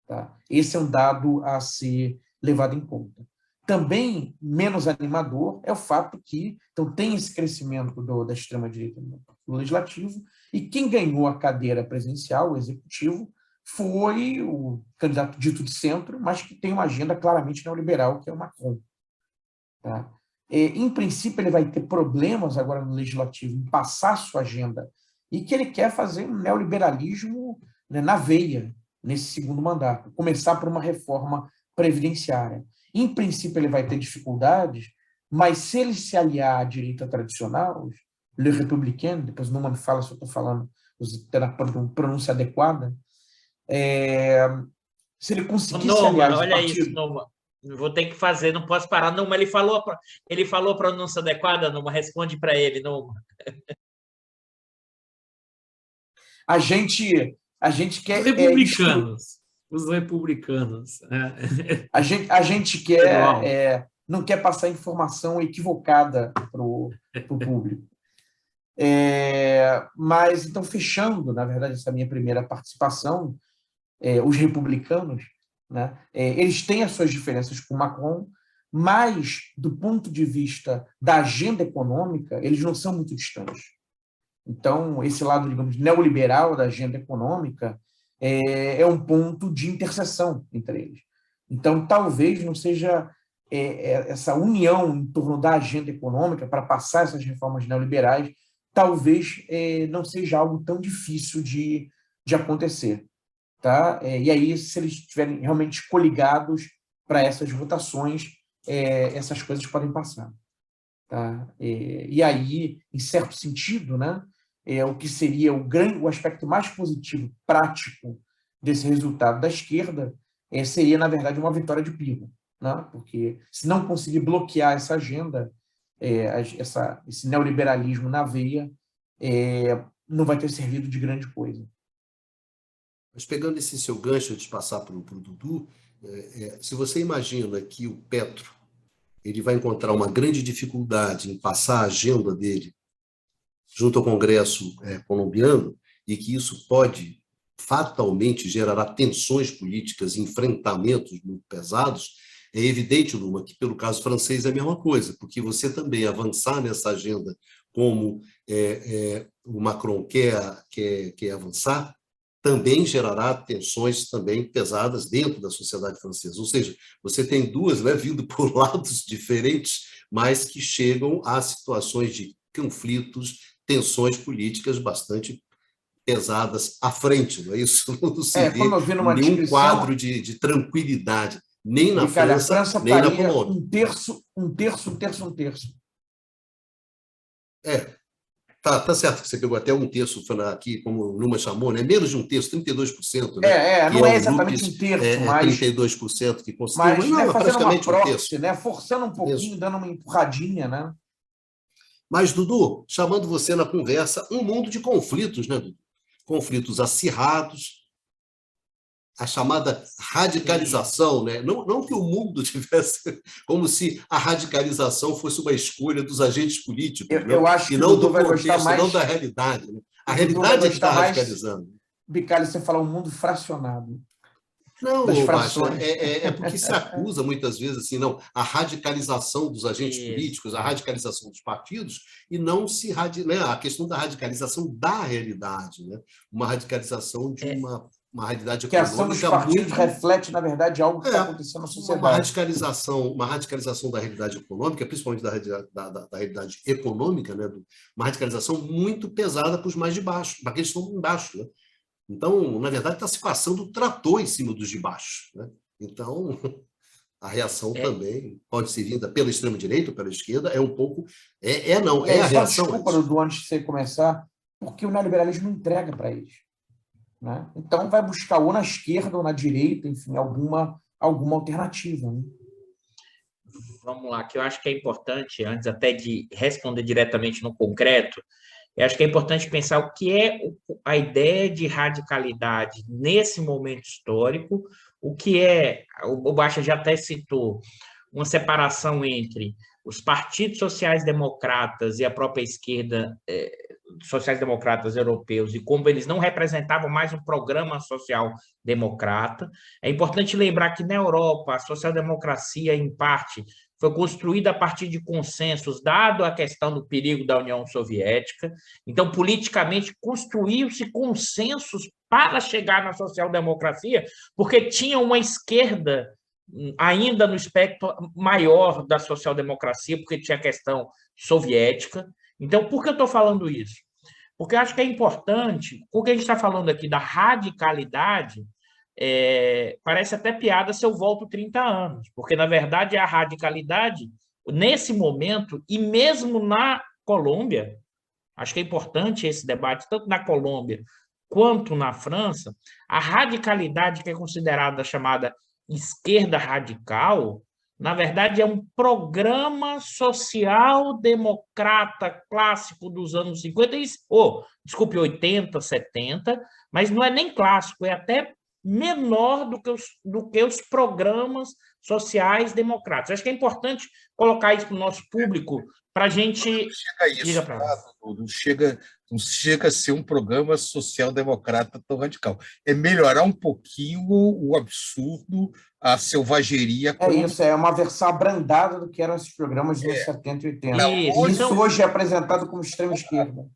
Tá? Esse é um dado a ser levado em conta. Também, menos animador, é o fato que então, tem esse crescimento da extrema-direita no legislativo, e quem ganhou a cadeira presidencial, o executivo, foi o candidato dito de centro, mas que tem uma agenda claramente neoliberal, que é o Macron. Tá? Em princípio, ele vai ter problemas agora no legislativo em passar sua agenda, e que ele quer fazer um neoliberalismo, né, na veia, nesse segundo mandato, começar por uma reforma previdenciária. Em princípio, ele vai ter dificuldades, mas se ele se aliar à direita tradicional, Le Républicain, depois o Neumann fala se eu estou falando na pronúncia adequada, se ele conseguir se aliar a esse olha partido... isso, Numa. Vou ter que fazer, não posso parar. Numa, ele falou a pronúncia adequada, Numa, responde para ele, Numa. A gente quer... Os republicanos. Os republicanos. A gente quer, não quer passar informação equivocada para o público. Mas, então, fechando, na verdade, essa minha primeira participação, os republicanos, né, eles têm as suas diferenças com Macron, mas, do ponto de vista da agenda econômica, eles não são muito distantes. Então, esse lado, digamos, neoliberal da agenda econômica é um ponto de interseção entre eles. Então, talvez não seja essa união em torno da agenda econômica para passar essas reformas neoliberais, talvez não seja algo tão difícil de acontecer. Tá? E aí, se eles estiverem realmente coligados para essas votações, essas coisas podem passar. Tá? E aí, em certo sentido, né, o que seria o aspecto mais positivo, prático desse resultado da esquerda, seria, na verdade, uma vitória de Piro, né? Porque se não conseguir bloquear essa agenda, esse neoliberalismo na veia, não vai ter servido de grande coisa. Mas pegando esse seu gancho de passar para o Dudu, se você imagina que o Petro ele vai encontrar uma grande dificuldade em passar a agenda dele junto ao Congresso colombiano, e que isso pode fatalmente gerar tensões políticas e enfrentamentos muito pesados, é evidente, Luma, que pelo caso francês é a mesma coisa, porque você também avançar nessa agenda como o Macron quer avançar, também gerará tensões também pesadas dentro da sociedade francesa. Ou seja, você tem duas, né, vindo por lados diferentes, mas que chegam a situações de conflitos, tensões políticas bastante pesadas à frente. Não é isso? Não se vê nenhum quadro de tranquilidade, nem na França, nem na Colômbia. Um terço. Tá certo que você pegou até um terço aqui, como o Numa chamou, né? Menos de um terço, 32%. Né? Não é exatamente um terço, mas... 32% que conseguiu, mas não, praticamente uma proxy, um terço. Né? Forçando um pouquinho, dando uma empurradinha, né? Mas, Dudu, chamando você na conversa, um mundo de conflitos, né, Dudu? Conflitos acirrados, a chamada radicalização, né? Não que o mundo tivesse como se a radicalização fosse uma escolha dos agentes políticos, eu acho que e não do vai contexto, mais, não da realidade. Né? A realidade é que está radicalizando. Bicalho, você fala um mundo fracionado. Não, Baixa, porque se acusa muitas vezes assim, não, a radicalização dos agentes políticos, a radicalização dos partidos, e não se né, a questão da radicalização da realidade, né? Uma radicalização de uma realidade que econômica. Que a ação dos partidos reflete, na verdade, algo que está acontecendo na sociedade. Uma radicalização da realidade econômica, principalmente da realidade econômica, né? Uma radicalização muito pesada para os mais de baixo, para aqueles que estão embaixo, né? Então, na verdade, está se passando o trator em cima dos de baixo. Né? Então, a reação também pode ser vinda pela extrema-direita ou pela esquerda, é um pouco... Não, é a Só reação. desculpa, Dudu, antes de você começar, porque o neoliberalismo não entrega para eles. Né? Então, vai buscar ou na esquerda ou na direita, enfim, alguma alternativa. Né? Vamos lá, que eu acho que é importante, antes até de responder diretamente no concreto, eu acho que é importante pensar o que é a ideia de radicalidade nesse momento histórico, o que é, o Baixa já até citou, uma separação entre os partidos sociais-democratas e a própria esquerda, sociais-democratas europeus, e como eles não representavam mais um programa social-democrata. É importante lembrar que na Europa, a social-democracia, em parte, foi construída a partir de consensos, dado a questão do perigo da União Soviética. Então, politicamente, construiu-se consensos para chegar na social-democracia, porque tinha uma esquerda ainda no espectro maior da social-democracia, porque tinha a questão soviética. Então, por que eu estou falando isso? Porque eu acho que é importante, porque a gente está falando aqui da radicalidade, parece até piada se eu volto 30 anos, porque, na verdade, a radicalidade, nesse momento, e mesmo na Colômbia, acho que é importante esse debate, tanto na Colômbia quanto na França, a radicalidade que é considerada chamada esquerda radical, na verdade, é um programa social-democrata clássico dos anos 50, desculpe, 80, 70, mas não é nem clássico, é até menor do que os programas sociais democráticos. Acho que é importante colocar isso para o nosso público, para a gente... Chega a isso, não chega a ser um programa social-democrata tão radical. É melhorar um pouquinho o absurdo, a selvageria. Isso, é uma versão abrandada do que eram esses programas dos anos 70 e 80. Isso hoje é apresentado como extrema-esquerda.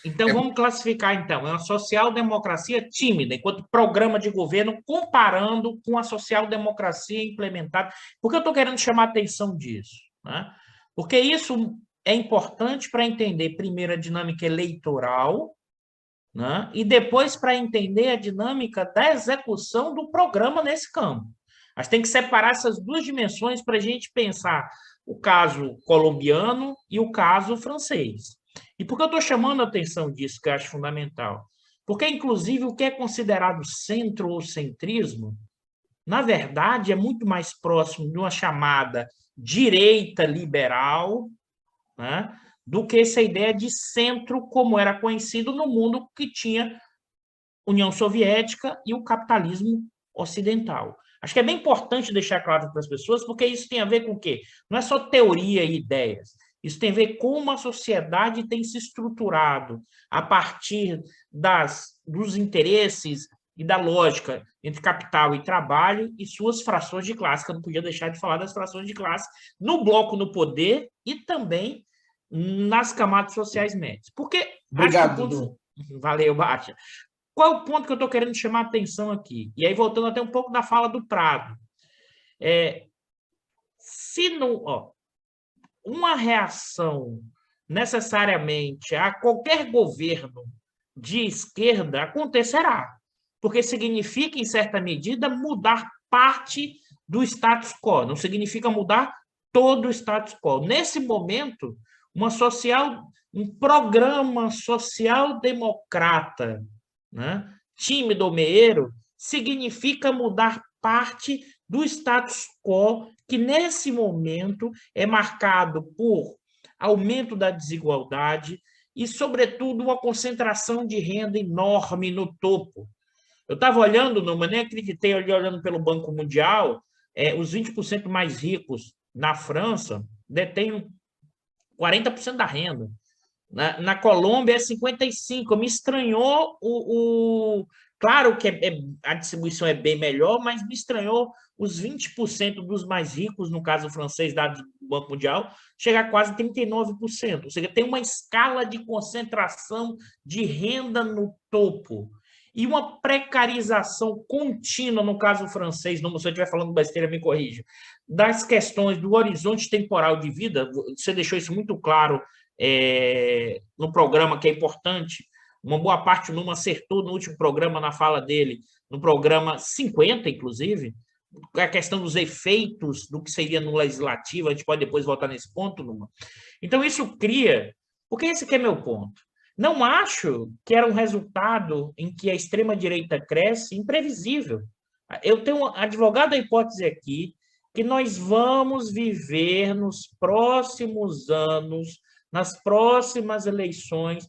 Então, vamos classificar, então. É uma social-democracia tímida, enquanto programa de governo, comparando com a social-democracia implementada. Por que eu estou querendo chamar a atenção disso? Né? Porque isso é importante para entender, primeiro, a dinâmica eleitoral, né? E depois para entender a dinâmica da execução do programa nesse campo. Mas tem que separar essas duas dimensões para a gente pensar o caso colombiano e o caso francês. E por que eu estou chamando a atenção disso, que eu acho fundamental? Porque, inclusive, o que é considerado centro ou centrismo, na verdade, é muito mais próximo de uma chamada direita liberal, né, do que essa ideia de centro, como era conhecido no mundo que tinha União Soviética e o capitalismo ocidental. Acho que é bem importante deixar claro para as pessoas, porque isso tem a ver com o quê? Não é só teoria e ideias. Isso tem a ver com como a sociedade tem se estruturado a partir dos interesses e da lógica entre capital e trabalho e suas frações de classe, que eu não podia deixar de falar das frações de classe no bloco no poder e também nas camadas sociais médias. Porque... Obrigado, Dudu. Valeu, Baixa. Qual é o ponto que eu estou querendo chamar a atenção aqui? E aí, voltando até um pouco da fala do Prado. Se não... uma reação necessariamente a qualquer governo de esquerda acontecerá, porque significa, em certa medida, mudar parte do status quo, não significa mudar todo o status quo. Nesse momento, um programa social-democrata, né, tímido ou meieiro, significa mudar parte do status quo, que nesse momento é marcado por aumento da desigualdade e, sobretudo, uma concentração de renda enorme no topo. Eu estava olhando, não, mas nem acreditei, olhando pelo Banco Mundial, os 20% mais ricos na França detêm 40% da renda. Na Colômbia é 55%. Me estranhou claro que a distribuição é bem melhor, mas me estranhou os 20% dos mais ricos, no caso francês, dados do Banco Mundial, chegar a quase 39%. Ou seja, tem uma escala de concentração de renda no topo e uma precarização contínua, no caso francês, se eu estiver falando besteira, me corrija, das questões do horizonte temporal de vida. Você deixou isso muito claro no programa, que é importante. Uma boa parte, o Numa acertou no último programa, na fala dele, no programa 50, inclusive, a questão dos efeitos do que seria no legislativo, a gente pode depois voltar nesse ponto, Numa. Então, isso cria... Porque esse que é meu ponto. Não acho que era um resultado em que a extrema-direita cresce imprevisível. Eu tenho advogado a hipótese aqui que nós vamos viver nos próximos anos, nas próximas eleições,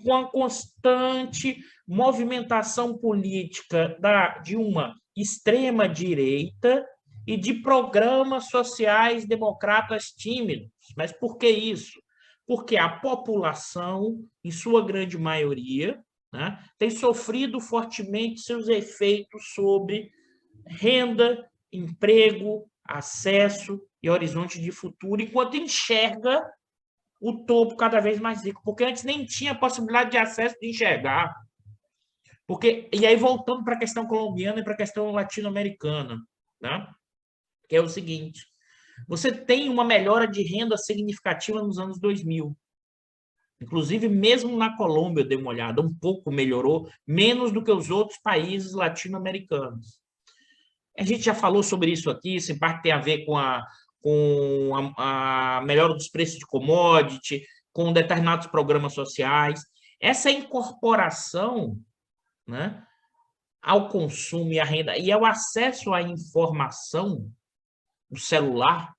com a constante movimentação política de uma extrema-direita e de programas sociais democratas tímidos. Mas por que isso? Porque a população, em sua grande maioria, né, tem sofrido fortemente seus efeitos sobre renda, emprego, acesso e horizonte de futuro, enquanto enxerga o topo cada vez mais rico, porque antes nem tinha possibilidade de acesso de enxergar. E aí, voltando para a questão colombiana e para a questão latino-americana, né? Que é o seguinte, você tem uma melhora de renda significativa nos anos 2000. Inclusive, mesmo na Colômbia, eu dei uma olhada, um pouco melhorou, menos do que os outros países latino-americanos. A gente já falou sobre isso aqui, isso em parte tem a ver com a melhora dos preços de commodity, com determinados programas sociais. Essa incorporação, né, ao consumo e à renda e ao acesso à informação do celular,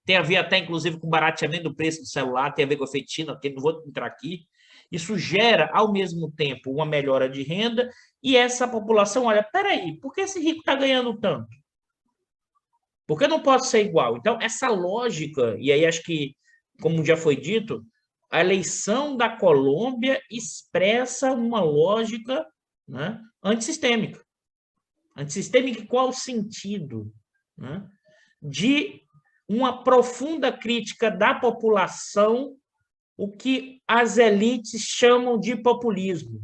tem a ver até, inclusive, com o barateamento do preço do celular, tem a ver com a efeito China, que não vou entrar aqui. Isso gera, ao mesmo tempo, uma melhora de renda e essa população, olha, peraí, por que esse rico está ganhando tanto? Por que não pode ser igual? Então, essa lógica, e aí acho que, como já foi dito, a eleição da Colômbia expressa uma lógica, né, antissistêmica. Antissistêmica em qual sentido? Né? De uma profunda crítica da população, o que as elites chamam de populismo.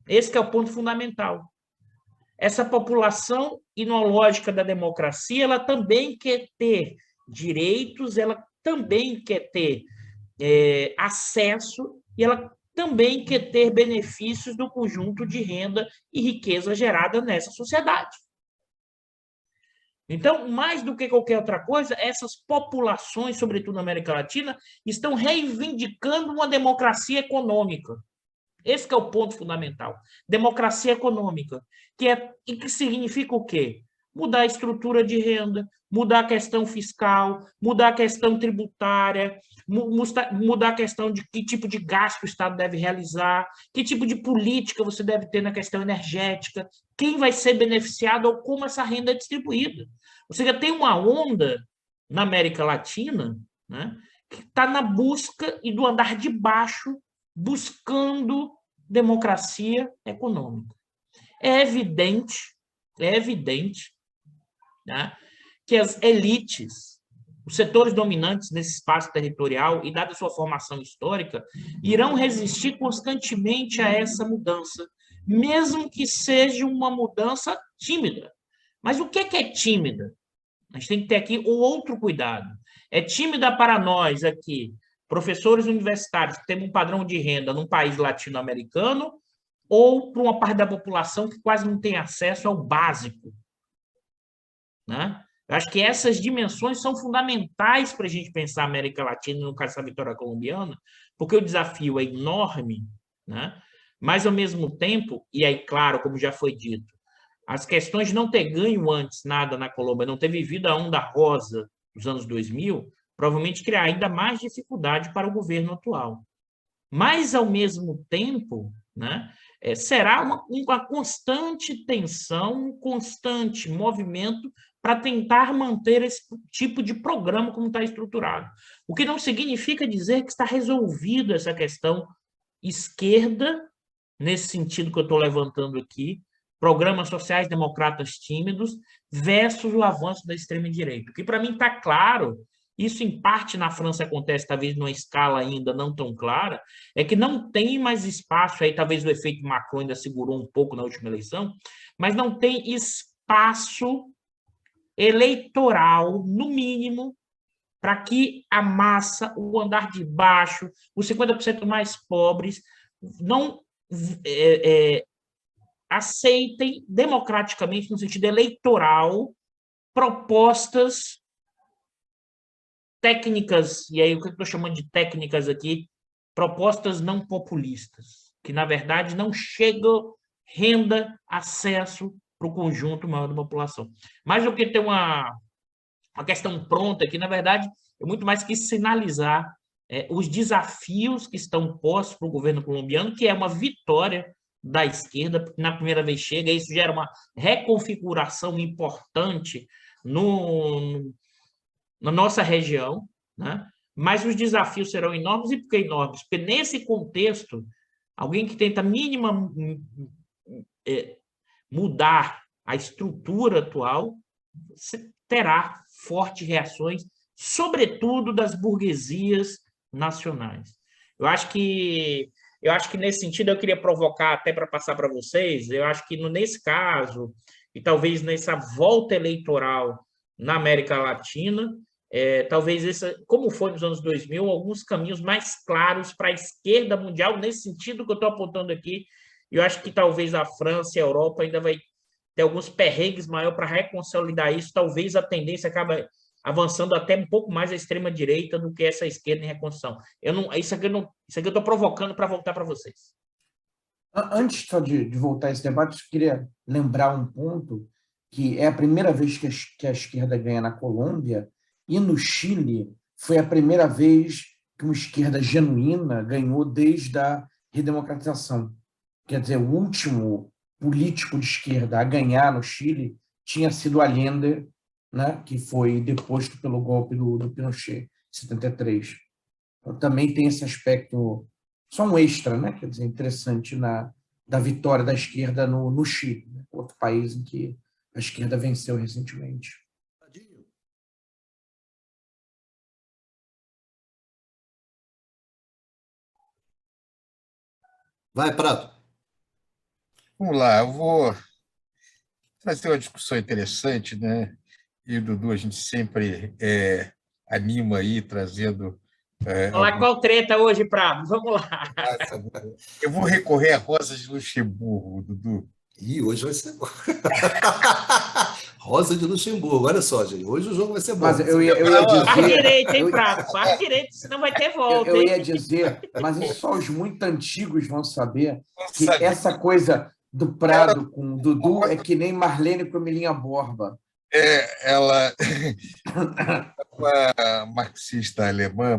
Esse que é o ponto fundamental. Essa população, e na lógica da democracia, ela também quer ter direitos, ela também quer ter acesso, e ela também quer ter benefícios do conjunto de renda e riqueza gerada nessa sociedade. Então, mais do que qualquer outra coisa, essas populações, sobretudo na América Latina, estão reivindicando uma democracia econômica. Esse que é o ponto fundamental. Democracia econômica, e que significa o quê? Mudar a estrutura de renda, mudar a questão fiscal, mudar a questão tributária, mudar a questão de que tipo de gasto o Estado deve realizar, que tipo de política você deve ter na questão energética, quem vai ser beneficiado ou como essa renda é distribuída. Ou seja, tem uma onda na América Latina, né, que está na busca e do andar de baixo, buscando democracia econômica. É evidente, né, que as elites, os setores dominantes nesse espaço territorial e dada a sua formação histórica, irão resistir constantemente a essa mudança, mesmo que seja uma mudança tímida. Mas o que é tímida? A gente tem que ter aqui um outro cuidado. É tímida para nós aqui, professores universitários que temos um padrão de renda num país latino-americano, ou para uma parte da população que quase não tem acesso ao básico, né? Eu acho que essas dimensões são fundamentais para a gente pensar a América Latina, no caso da vitória colombiana, porque o desafio é enorme, né? Mas, ao mesmo tempo, e aí, claro, como já foi dito, as questões de não ter ganho antes nada na Colômbia, não ter vivido a onda rosa dos anos 2000, provavelmente criar ainda mais dificuldade para o governo atual. Mas, ao mesmo tempo, né, será uma constante tensão, um constante movimento para tentar manter esse tipo de programa como está estruturado. O que não significa dizer que está resolvida essa questão esquerda, nesse sentido que eu estou levantando aqui, programas sociais democratas tímidos versus o avanço da extrema-direita. O que para mim está claro, isso em parte na França acontece, talvez numa escala ainda não tão clara, é que não tem mais espaço, aí talvez o efeito Macron ainda segurou um pouco na última eleição, mas não tem espaço eleitoral, no mínimo, para que a massa, o andar de baixo, os 50% mais pobres, não aceitem democraticamente, no sentido eleitoral, propostas técnicas, e aí o que eu estou chamando de técnicas aqui, propostas não populistas, que, na verdade, não chegam renda, acesso para o conjunto maior da população. Mais do que ter uma questão pronta, que, na verdade, é muito mais que sinalizar os desafios que estão postos para o governo colombiano, que é uma vitória da esquerda, porque na primeira vez chega, isso gera uma reconfiguração importante na nossa região, né? Mas os desafios serão enormes. E por que enormes? Porque, nesse contexto, alguém que tenta mudar a estrutura atual terá fortes reações, sobretudo das burguesias nacionais. Eu acho que nesse sentido eu queria provocar, até para passar para vocês, eu acho que nesse caso, e talvez nessa volta eleitoral na América Latina, talvez como foi nos anos 2000, alguns caminhos mais claros para a esquerda mundial, nesse sentido que eu estou apontando aqui. Eu acho que talvez a França e a Europa ainda vai ter alguns perrengues maiores para reconsolidar isso. Talvez a tendência acabe avançando até um pouco mais à extrema-direita do que essa esquerda em reconstrução. Isso aqui eu estou provocando para voltar para vocês. Antes só de voltar a esse debate, eu queria lembrar um ponto, que é a primeira vez que a esquerda ganha na Colômbia, e no Chile foi a primeira vez que uma esquerda genuína ganhou desde a redemocratização. Quer dizer, o último político de esquerda a ganhar no Chile tinha sido Allende, né, que foi deposto pelo golpe do Pinochet, em 73. Então, também tem esse aspecto, só um extra, né, quer dizer, interessante da vitória da esquerda no Chile, né, outro país em que a esquerda venceu recentemente. Vai, Prado. Vamos lá, eu vou trazer uma discussão interessante, né? E, Dudu, a gente sempre anima aí, trazendo... Vamos lá, qual treta hoje, Prado? Vamos lá. Eu vou recorrer a Rosa de Luxemburgo, Dudu. E hoje vai ser bom. Rosa de Luxemburgo, olha só, gente. Hoje o jogo vai ser bom. Mas eu ia dizer... Faz direito, hein, Prado? Faz direito, senão vai ter volta. Eu ia dizer, mas isso só os muito antigos vão saber, que essa coisa do Prado com o Dudu é que nem Marlene com Emilinha Borba. Ela é uma marxista alemã.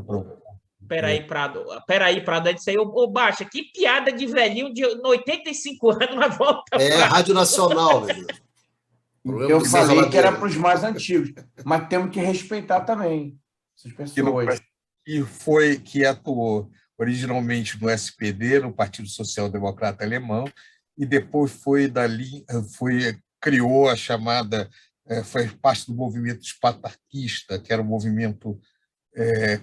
Peraí, Prado, é disso aí. Ô, Baixa, que piada de velhinho de 85 anos na volta. Rádio Nacional, meu Deus. Eu falei que era para os mais antigos, mas temos que respeitar também essas pessoas. Que atuou originalmente no SPD, no Partido Social Democrata Alemão, e depois criou a chamada, foi parte do movimento espartaquista, que era um movimento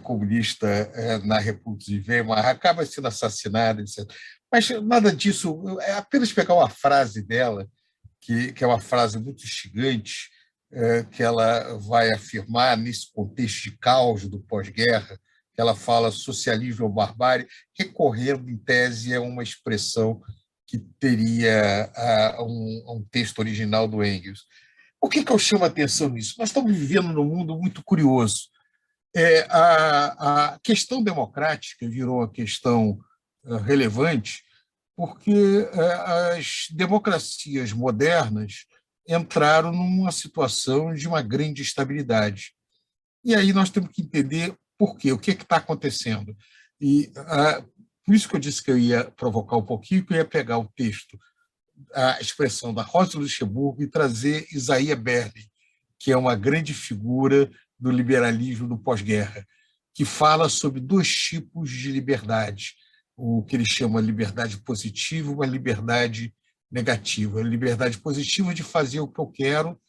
comunista na República de Weimar, acaba sendo assassinada, etc. Mas nada disso, é apenas pegar uma frase dela, que é uma frase muito instigante, que ela vai afirmar nesse contexto de caos do pós-guerra, que ela fala socialismo ou barbárie, recorrendo, em tese, a uma expressão que teria um texto original do Engels. O que eu chamo a atenção nisso? Nós estamos vivendo num mundo muito curioso. A questão democrática virou uma questão relevante porque as democracias modernas entraram numa situação de uma grande instabilidade. E aí nós temos que entender por quê, o que está acontecendo. E por isso que eu disse que eu ia provocar um pouquinho, que eu ia pegar o texto, a expressão da Rosa Luxemburgo e trazer Isaiah Berlin, que é uma grande figura do liberalismo do pós-guerra, que fala sobre dois tipos de liberdade, o que ele chama liberdade positiva e uma liberdade negativa. A liberdade positiva é de fazer o que eu quero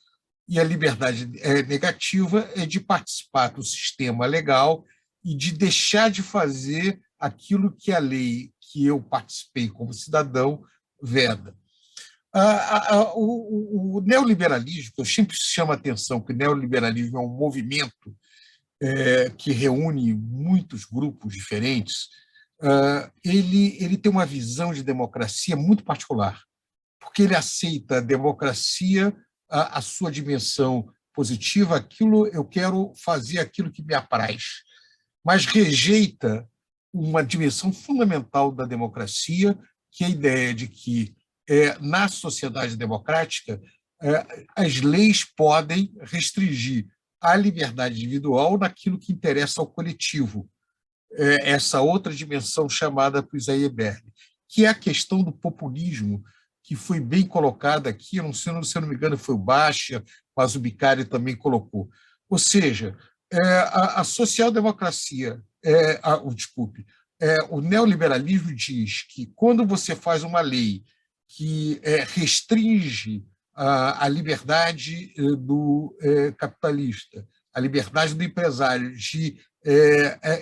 e a liberdade negativa é de participar do sistema legal e de deixar de fazer aquilo que a lei que eu participei como cidadão veda. O neoliberalismo, eu sempre chamo a atenção que o neoliberalismo é um movimento que reúne muitos grupos diferentes. Ele tem uma visão de democracia muito particular, porque ele aceita a democracia, a sua dimensão positiva, aquilo eu quero fazer aquilo que me apraz, mas rejeita uma dimensão fundamental da democracia, que é a ideia de que, na sociedade democrática, as leis podem restringir a liberdade individual naquilo que interessa ao coletivo. Essa outra dimensão chamada por Isaiah Berlin, que é a questão do populismo, que foi bem colocada aqui, se eu não me engano, foi o Baixa, mas o Bicari também colocou. Ou seja, a social-democracia, o neoliberalismo diz que quando você faz uma lei que restringe a liberdade do capitalista, a liberdade do empresário de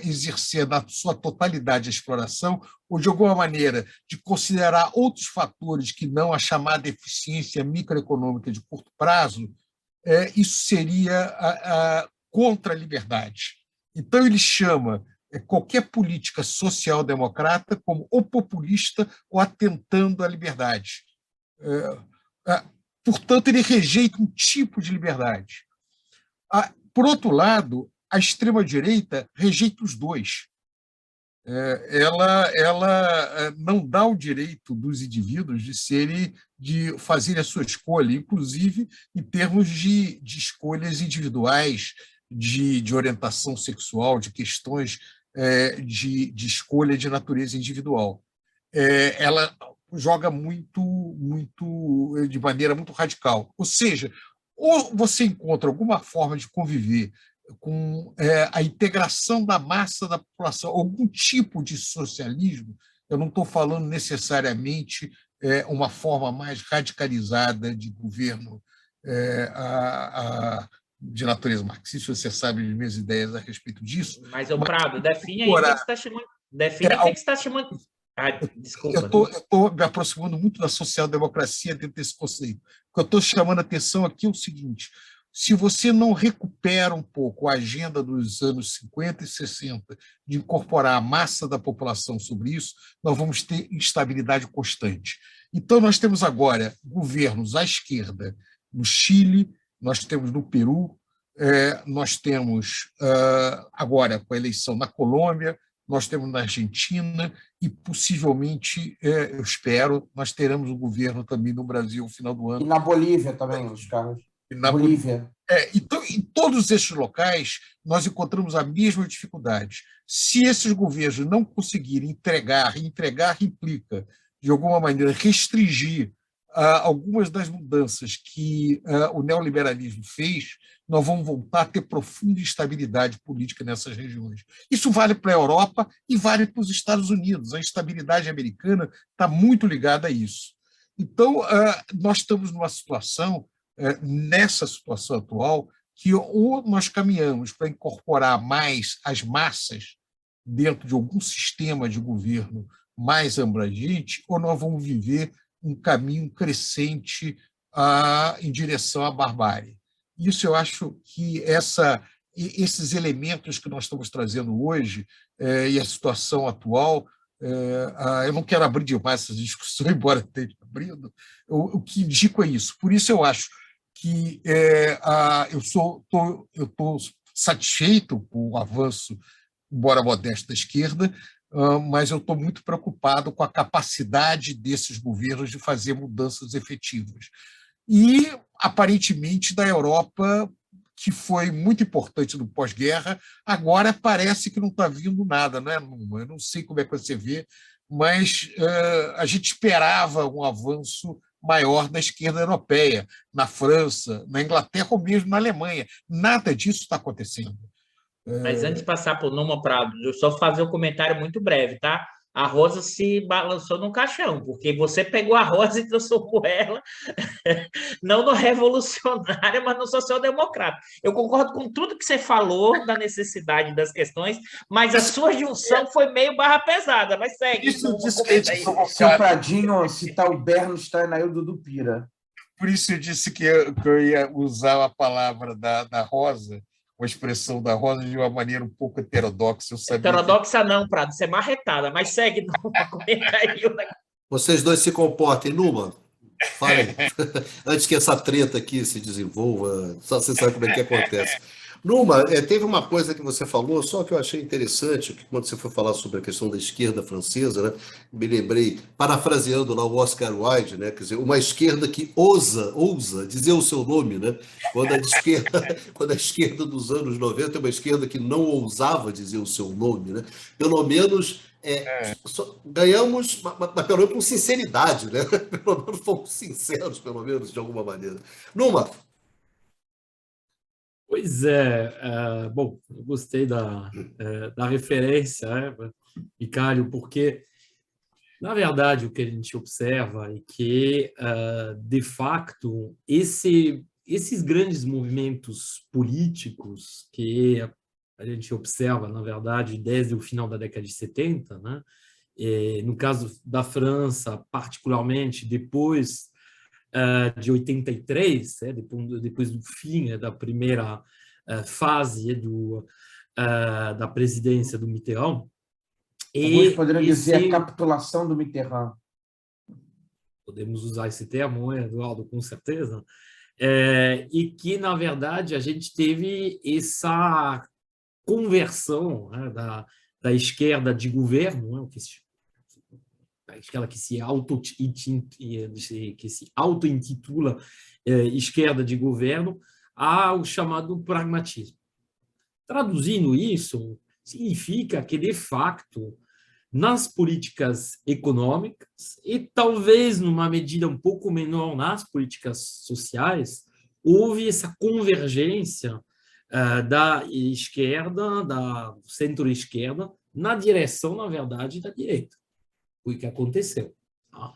exercer na sua totalidade a exploração, ou, de alguma maneira, de considerar outros fatores que não a chamada eficiência microeconômica de curto prazo, isso seria contra a liberdade. Então, ele chama qualquer política social-democrata como ou populista ou atentando à liberdade. Portanto, ele rejeita um tipo de liberdade. Por outro lado, a extrema-direita rejeita os dois. Ela não dá o direito dos indivíduos de fazerem a sua escolha, inclusive em termos de escolhas individuais, de orientação sexual, de questões de escolha de natureza individual. Ela joga de maneira muito radical. Ou seja, ou você encontra alguma forma de conviver com a integração da massa da população, algum tipo de socialismo. Eu não estou falando necessariamente uma forma mais radicalizada de governo de natureza marxista, você sabe as minhas ideias a respeito disso. Mas, Prado, define aí o que você está chamando. Define o que você está chamando. Desculpa. Eu estou me aproximando muito da social-democracia dentro desse conceito. O que eu estou chamando a atenção aqui é o seguinte: se você não recupera um pouco a agenda dos anos 50 e 60 de incorporar a massa da população sobre isso, nós vamos ter instabilidade constante. Então, nós temos agora governos à esquerda no Chile, nós temos no Peru, nós temos agora com a eleição na Colômbia, nós temos na Argentina e, possivelmente, eu espero, nós teremos um governo também no Brasil no final do ano. E na Bolívia também, os caras. Na Bolívia. Então, em todos esses locais, nós encontramos a mesma dificuldade. Se esses governos não conseguirem entregar implica, de alguma maneira, restringir algumas das mudanças que o neoliberalismo fez, nós vamos voltar a ter profunda instabilidade política nessas regiões. Isso vale para a Europa e vale para os Estados Unidos. A instabilidade americana está muito ligada a isso. Então, nós estamos nessa situação atual, que ou nós caminhamos para incorporar mais as massas dentro de algum sistema de governo mais abrangente, ou nós vamos viver um caminho crescente em direção à barbárie. Isso eu acho que esses elementos que nós estamos trazendo hoje e a situação atual, eu não quero abrir demais essa discussão, embora esteja abrindo, o que indico é isso. Por isso eu acho que eu estou satisfeito com o avanço, embora modesto, da esquerda, mas eu estou muito preocupado com a capacidade desses governos de fazer mudanças efetivas. E, aparentemente, da Europa, que foi muito importante no pós-guerra, agora parece que não está vindo nada, não é, Numa? Eu não sei como é que você vê, mas a gente esperava um avanço maior da esquerda europeia, na França, na Inglaterra ou mesmo na Alemanha. Nada disso está acontecendo. Mas antes de passar para o Numa, Prado, eu só fazer um comentário muito breve, tá? A Rosa se balançou no caixão, porque você pegou a Rosa e transformou ela não no revolucionário, mas no social-democrata. Eu concordo com tudo que você falou da necessidade das questões, mas a sua junção foi meio barra pesada, mas segue. Isso disse que se o Pradinho citar o Bernstein na Ildo do Pira. Por isso eu disse que eu ia usar a palavra da Rosa, a expressão da Rosa de uma maneira um pouco heterodoxa. Heterodoxa não, Prado, isso é marretada, mas segue no comentário. Vocês dois se comportem, Numa. Fala aí. Antes que essa treta aqui se desenvolva, só você sabe como é que acontece. Numa, teve uma coisa que você falou, só que eu achei interessante, que quando você foi falar sobre a questão da esquerda francesa, né, me lembrei, parafraseando lá o Oscar Wilde, né, quer dizer, uma esquerda que ousa dizer o seu nome, né? Quando a esquerda, quando a esquerda dos anos 90 é uma esquerda que não ousava dizer o seu nome, né? Pelo menos ganhamos, mas pelo menos com sinceridade, né? Pelo menos fomos sinceros, pelo menos, de alguma maneira. Numa, Pois é, bom, eu gostei da referência, né, Vicário, porque, na verdade, o que a gente observa é que, de facto, esses grandes movimentos políticos que a gente observa, na verdade, desde o final da década de 70, né, no caso da França, particularmente depois de 83, depois do fim da primeira fase da presidência do Mitterrand. Alguns poderiam dizer a capitulação do Mitterrand. Podemos usar esse termo, Eduardo, com certeza. E que, na verdade, a gente teve essa conversão, né, da esquerda de governo, né, aquela que se auto-intitula esquerda de governo, ao chamado pragmatismo. Traduzindo isso, significa que, de facto, nas políticas econômicas e talvez numa medida um pouco menor nas políticas sociais, houve essa convergência da esquerda, da centro-esquerda, na direção, na verdade, da direita. Foi o que aconteceu. Tá?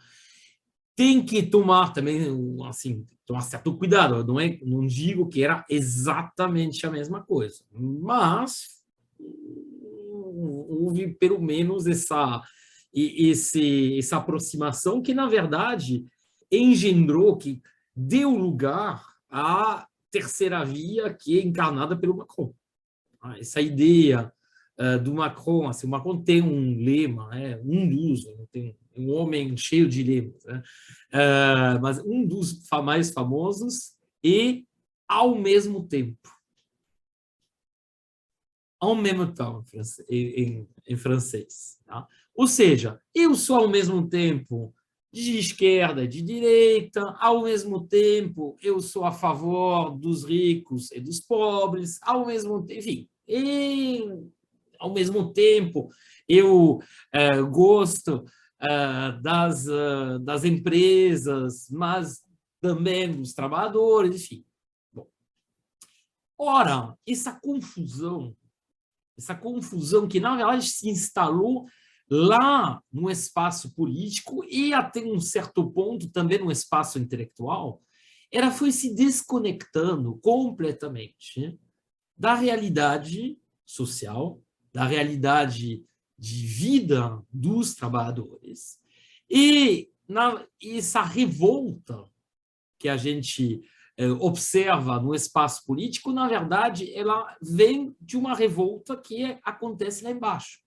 Tem que tomar também, assim, tomar certo cuidado. Eu não digo que era exatamente a mesma coisa, mas houve pelo menos essa aproximação que, na verdade, engendrou, que deu lugar à terceira via que é encarnada pelo Macron. Essa ideia do Macron, assim, o Macron tem um lema, tem um homem cheio de lemas, né? Mas um dos mais famosos é ao mesmo tempo. En même temps, em francês. Tá? Ou seja, eu sou ao mesmo tempo de esquerda, de direita, ao mesmo tempo eu sou a favor dos ricos e dos pobres, ao mesmo tempo, enfim, ao mesmo tempo eu gosto das empresas, mas também dos trabalhadores, enfim. Bom, ora, essa confusão que, na verdade, se instalou lá no espaço político e, até um certo ponto, também no espaço intelectual, ela foi se desconectando completamente da realidade social, da realidade de vida dos trabalhadores, e essa revolta que a gente observa no espaço político, na verdade, ela vem de uma revolta que acontece lá embaixo.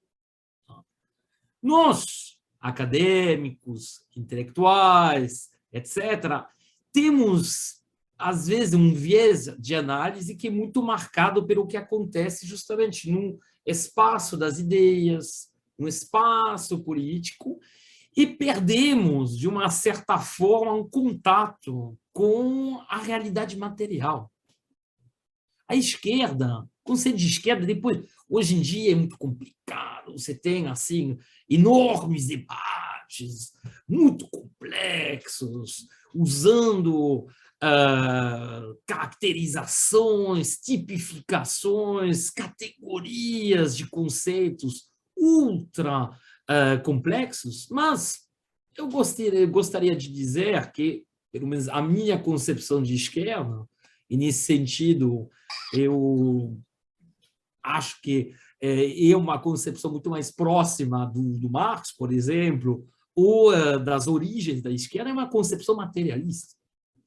Nós, acadêmicos, intelectuais, etc., temos, às vezes, um viés de análise que é muito marcado pelo que acontece justamente num espaço das ideias, num espaço político, e perdemos, de uma certa forma, um contato com a realidade material. A esquerda, conceito de esquerda, depois, hoje em dia é muito complicado, você tem assim enormes debates, muito complexos, usando caracterizações, tipificações, categorias de conceitos ultra complexos, mas eu gostaria de dizer que, pelo menos a minha concepção de esquerda, e nesse sentido eu acho que é uma concepção muito mais próxima do Marx, por exemplo, ou das origens da esquerda, é uma concepção materialista.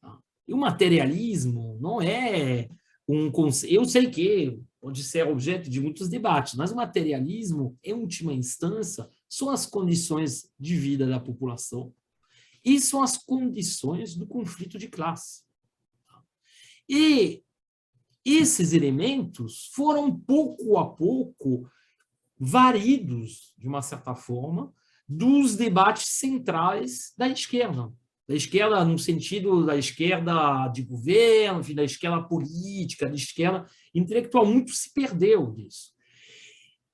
Tá? E o materialismo não é um conceito... Eu sei que pode ser objeto de muitos debates, mas o materialismo, em última instância, são as condições de vida da população. E são as condições do conflito de classe. E esses elementos foram, pouco a pouco, varidos, de uma certa forma, dos debates centrais da esquerda. Da esquerda no sentido da esquerda de governo, enfim, da esquerda política, da esquerda intelectual. Muito se perdeu disso.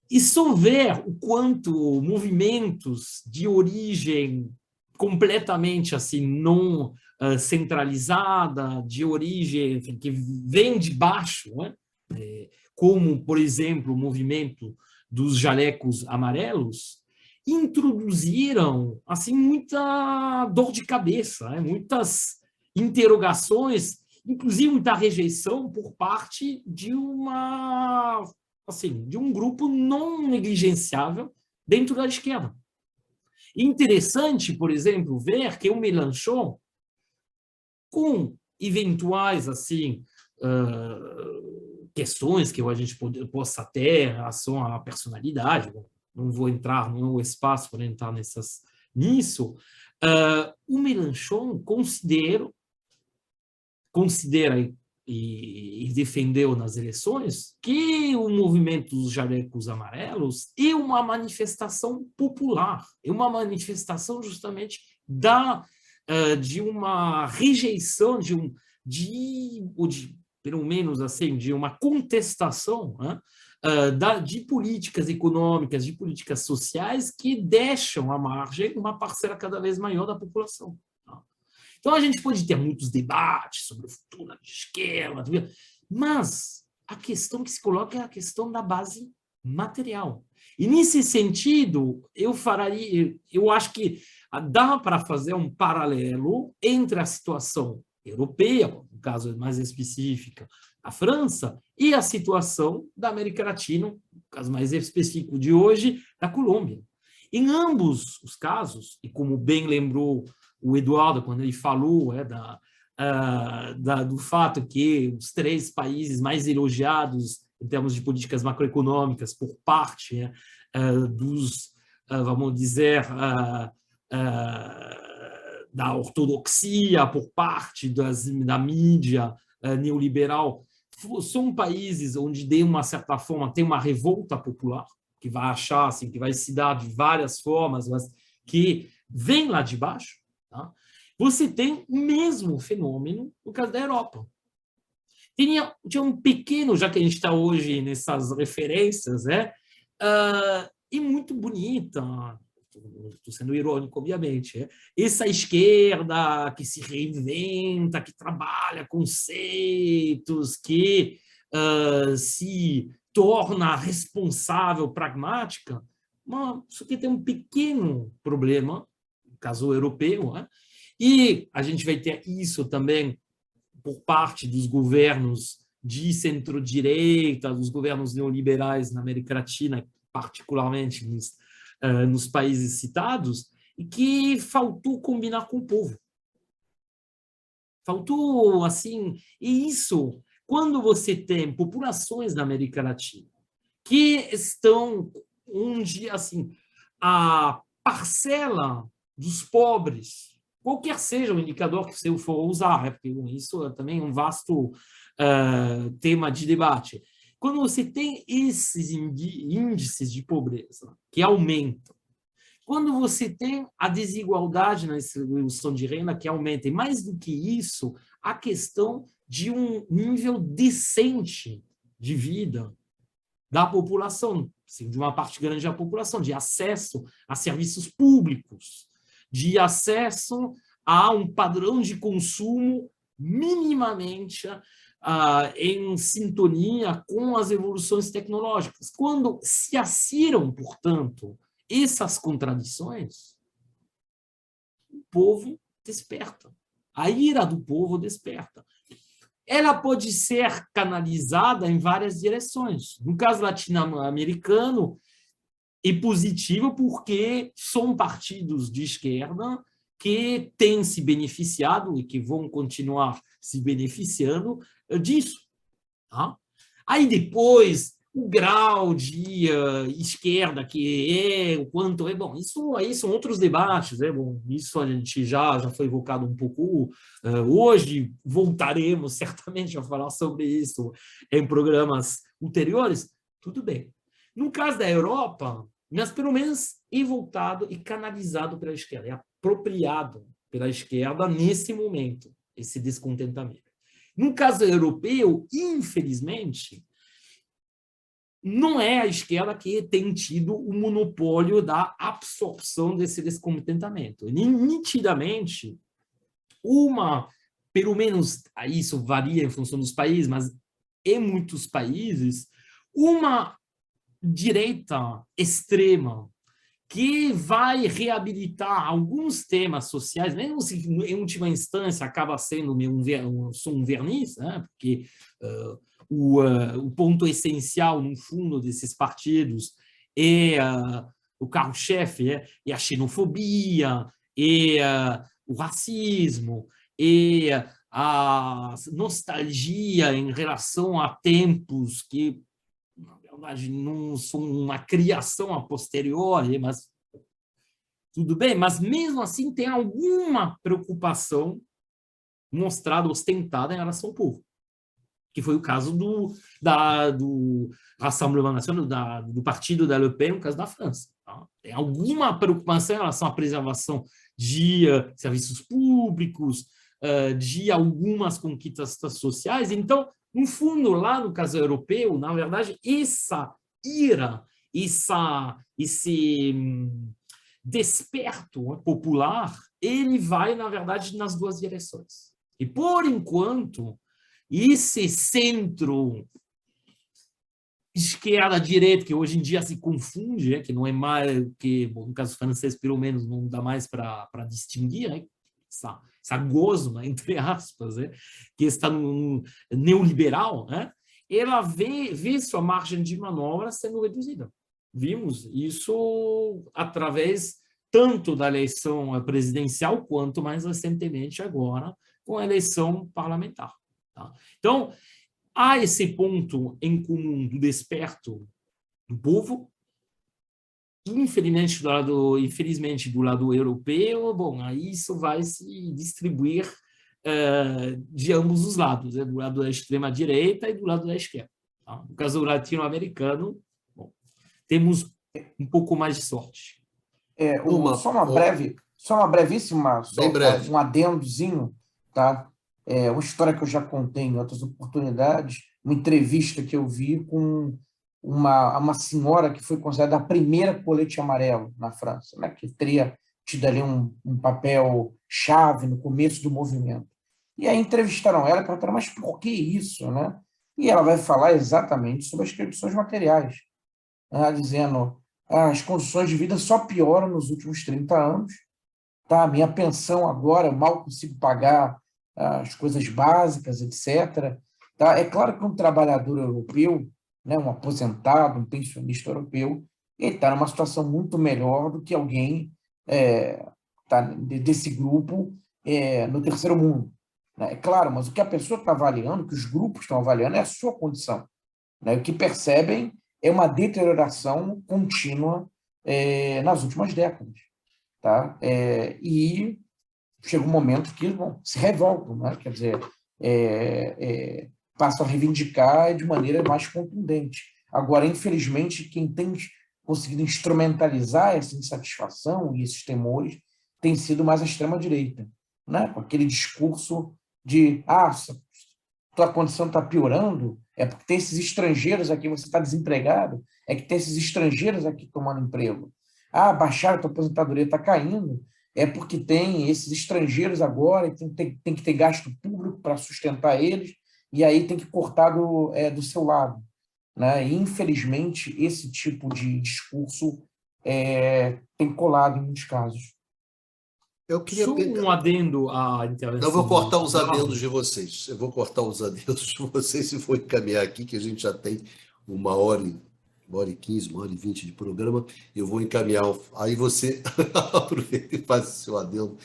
E só ver o quanto movimentos de origem completamente assim não centralizada, de origem, enfim, que vem de baixo, né? Como, por exemplo, o movimento dos jalecos amarelos, introduziram assim muita dor de cabeça, né? Muitas interrogações, inclusive muita rejeição por parte de de um grupo não negligenciável dentro da esquerda. Interessante, por exemplo, ver que o Mélenchon, com eventuais questões que a gente possa ter em relação à personalidade, não vou entrar, não é o espaço para entrar nisso, o Mélenchon considera e defendeu nas eleições que o movimento dos jalecos amarelos é uma manifestação popular, é uma manifestação justamente de uma rejeição, pelo menos assim, de uma contestação, né, de políticas econômicas, de políticas sociais que deixam à margem uma parcela cada vez maior da população. Então, a gente pode ter muitos debates sobre o futuro da esquerda, mas a questão que se coloca é a questão da base material. E, nesse sentido, eu acho que dá para fazer um paralelo entre a situação europeia, no caso mais específica, a França, e a situação da América Latina, no caso mais específico de hoje, da Colômbia. Em ambos os casos, e como bem lembrou o Eduardo, quando ele falou do fato que os 3 países mais elogiados em termos de políticas macroeconômicas por parte dos, vamos dizer, da ortodoxia, por parte da mídia neoliberal, são países onde, de uma certa forma, tem uma revolta popular, que vai achar, assim, que vai se dar de várias formas, mas que vem lá de baixo. Tá? Você tem o mesmo fenômeno no caso da Europa. Tinha um pequeno, já que a gente está hoje nessas referências, e muito bonita, estou sendo irônico, obviamente, essa esquerda que se reinventa, que trabalha conceitos, que se torna responsável, pragmática, mas isso aqui tem um pequeno problema, no caso europeu, e a gente vai ter isso também por parte dos governos de centro-direita, dos governos neoliberais na América Latina, particularmente nos países citados, e que faltou combinar com o povo. Faltou, assim, e isso, quando você tem populações na América Latina que estão onde, assim, a parcela dos pobres, qualquer seja o indicador que você for usar, porque isso é também um vasto tema de debate. Quando você tem esses índices de pobreza que aumentam, quando você tem a desigualdade na distribuição de renda que aumenta, e mais do que isso, a questão de um nível decente de vida da população, assim, de uma parte grande da população, de acesso a serviços públicos, de acesso a um padrão de consumo minimamente em sintonia com as evoluções tecnológicas. Quando se aciram, portanto, essas contradições, o povo desperta. A ira do povo desperta. Ela pode ser canalizada em várias direções. No caso latino-americano, é positivo porque são partidos de esquerda que têm se beneficiado e que vão continuar se beneficiando disso. Tá? Aí depois, o grau de esquerda que é, o quanto é, bom, isso aí são outros debates, bom, isso a gente já foi evocado um pouco hoje, voltaremos certamente a falar sobre isso em programas ulteriores, tudo bem. No caso da Europa, mas pelo menos é voltado e canalizado pela esquerda, é apropriado pela esquerda nesse momento, esse descontentamento. No caso europeu, infelizmente, não é a esquerda que tem tido o monopólio da absorção desse descontentamento. Nitidamente, pelo menos, isso varia em função dos países, mas em muitos países, uma direita extrema que vai reabilitar alguns temas sociais, mesmo se em última instância acaba sendo um verniz, né? Porque o ponto essencial, no fundo, desses partidos é o carro-chefe, é a xenofobia, é o racismo, é a nostalgia em relação a tempos que, na verdade, não são uma criação a posteriori, mas tudo bem, mas mesmo assim tem alguma preocupação mostrada, ostentada em relação ao povo, que foi o caso do Rassemblement National, do partido da Le Pen, no caso da França. Tá? Tem alguma preocupação em relação à preservação de serviços públicos, de algumas conquistas sociais. Então, no fundo, lá no caso europeu, na verdade, essa ira, esse desperto popular, ele vai, na verdade, nas duas direções. E, por enquanto, esse centro esquerda-direita, que hoje em dia se confunde, que não é mais, que bom, no caso francês, pelo menos, não dá mais para distinguir, né? Essa gosma, entre aspas, que está no neoliberal, ela vê sua margem de manobra sendo reduzida. Vimos isso através tanto da eleição presidencial, quanto mais recentemente agora com a eleição parlamentar. Tá? Então, há esse ponto em comum do desperto do povo. Infelizmente do lado europeu, bom, aí isso vai se distribuir de ambos os lados, do lado da extrema-direita e do lado da esquerda. Tá? No caso latino-americano, temos um pouco mais de sorte. Só uma brevíssima, bem breve. Um adendozinho, tá? Uma história que eu já contei em outras oportunidades, uma entrevista que eu vi com uma senhora que foi considerada a primeira colete amarelo na França, né? Que teria tido ali um papel chave no começo do movimento. E aí entrevistaram ela e perguntaram, mas por que isso, né? E ela vai falar exatamente sobre as condições materiais, né? Dizendo as condições de vida só pioram nos últimos 30 anos, tá? Minha pensão agora, eu mal consigo pagar as coisas básicas, etc. Tá? É claro que um trabalhador europeu, né, um aposentado, um pensionista europeu, ele está numa situação muito melhor do que alguém desse grupo no terceiro mundo. Né? É claro, mas o que a pessoa está avaliando, o que os grupos estão avaliando, é a sua condição. Né? O que percebem é uma deterioração contínua nas últimas décadas. Tá? E chega um momento que se revoltam, né? Quer dizer, passam a reivindicar de maneira mais contundente. Agora, infelizmente, quem tem conseguido instrumentalizar essa insatisfação e esses temores tem sido mais a extrema-direita, né? Com aquele discurso de tua condição está piorando, é porque tem esses estrangeiros aqui, você está desempregado, é que tem esses estrangeiros aqui tomando emprego. Baixaram, tua aposentadoria está caindo, é porque tem esses estrangeiros agora, e tem que ter gasto público para sustentar eles, e aí tem que cortar do seu lado. Né? E, infelizmente, esse tipo de discurso tem colado em muitos casos. Eu queria um adendo à intervenção. Eu vou cortar os adendos de vocês. Eu vou cortar os adendos de vocês e vou encaminhar aqui, que a gente já tem 1h15, 1h20 de programa. Eu vou encaminhar. Aí você aproveita e faz o seu adendo.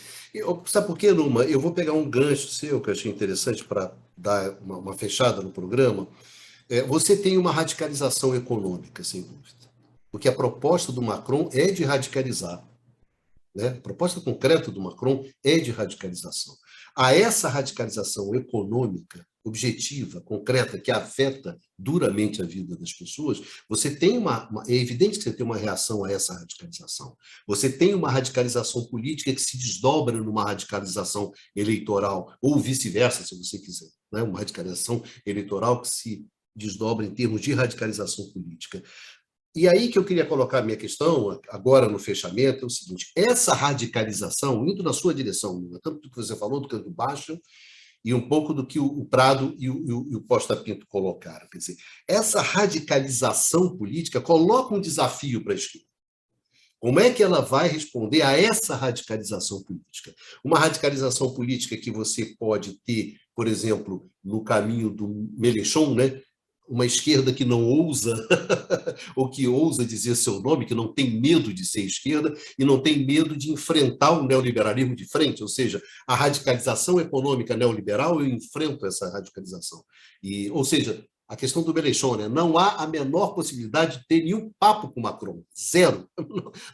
Sabe por quê, Numa? Eu vou pegar um gancho seu, que eu achei interessante, para dar uma fechada no programa. Você tem uma radicalização econômica, sem dúvida. Porque a proposta do Macron é de radicalizar. Né? A proposta concreta do Macron é de radicalização. A essa radicalização econômica, objetiva, concreta, que afeta duramente a vida das pessoas, você tem é evidente que você tem uma reação a essa radicalização. Você tem uma radicalização política que se desdobra numa radicalização eleitoral, ou vice-versa, se você quiser. Né? Uma radicalização eleitoral que se desdobra em termos de radicalização política. E aí que eu queria colocar a minha questão, agora no fechamento, é o seguinte: essa radicalização, indo na sua direção, tanto do que você falou, do Canto Baixo, e um pouco do que o Prado e o Costa Pinto colocaram. Quer dizer, essa radicalização política coloca um desafio para a esquerda. Como é que ela vai responder a essa radicalização política? Uma radicalização política que você pode ter, por exemplo, no caminho do Mélenchon, né? Uma esquerda que não ousa, ou que ousa dizer seu nome, que não tem medo de ser esquerda e não tem medo de enfrentar o neoliberalismo de frente, ou seja, a radicalização econômica neoliberal, eu enfrento essa radicalização. Ou seja, a questão do Mélenchon, né? Não há a menor possibilidade de ter nenhum papo com Macron, zero.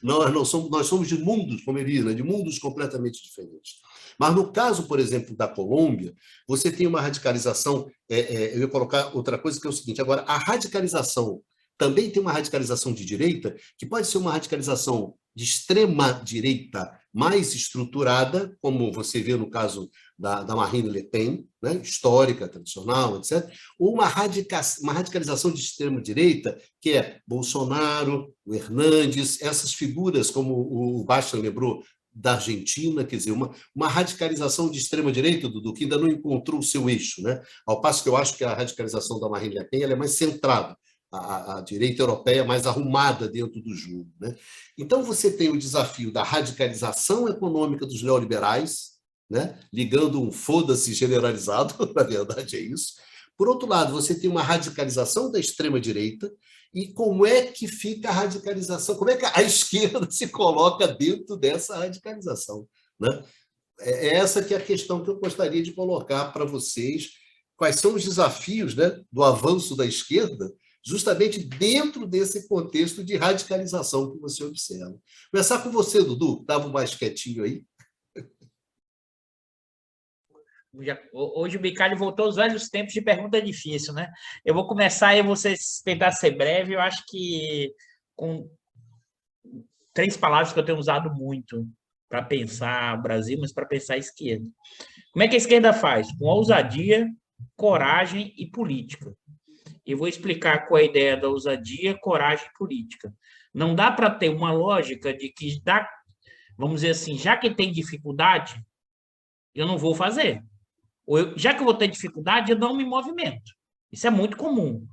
Nós somos de mundos, como ele diz, né? De mundos completamente diferentes. Mas no caso, por exemplo, da Colômbia, você tem uma radicalização, eu ia colocar outra coisa que é o seguinte, agora, a radicalização também tem uma radicalização de direita, que pode ser uma radicalização de extrema-direita mais estruturada, como você vê no caso da Marine Le Pen, né, histórica, tradicional, etc., ou uma radicalização de extrema-direita, que é Bolsonaro, o Hernandes, essas figuras, como o Bastian lembrou, da Argentina, quer dizer, uma radicalização de extrema-direita, Dudu, que ainda não encontrou o seu eixo, né? Ao passo que eu acho que a radicalização da Marine Le Pen ela é mais centrada, a direita europeia mais arrumada dentro do jogo, né? Então, você tem o desafio da radicalização econômica dos neoliberais, né? Ligando um foda-se generalizado, na verdade é isso. Por outro lado, você tem uma radicalização da extrema-direita. E como é que fica a radicalização? Como é que a esquerda se coloca dentro dessa radicalização? Né? É essa que é a questão que eu gostaria de colocar para vocês. Quais são os desafios, né, do avanço da esquerda, justamente dentro desse contexto de radicalização que você observa? Começar com você, Dudu, que estava mais quietinho aí. Hoje o Bicalho voltou aos velhos tempos de pergunta difícil, né? Eu vou começar e vocês tentar ser breve. Eu acho que com 3 palavras que eu tenho usado muito para pensar o Brasil, mas para pensar a esquerda. Como é que a esquerda faz? Com ousadia, coragem e política. Eu vou explicar qual é a ideia da ousadia, coragem e política. Não dá para ter uma lógica de que, vamos dizer assim, já que tem dificuldade, eu não vou fazer. Já que eu vou ter dificuldade, eu não me movimento. Isso é muito comum.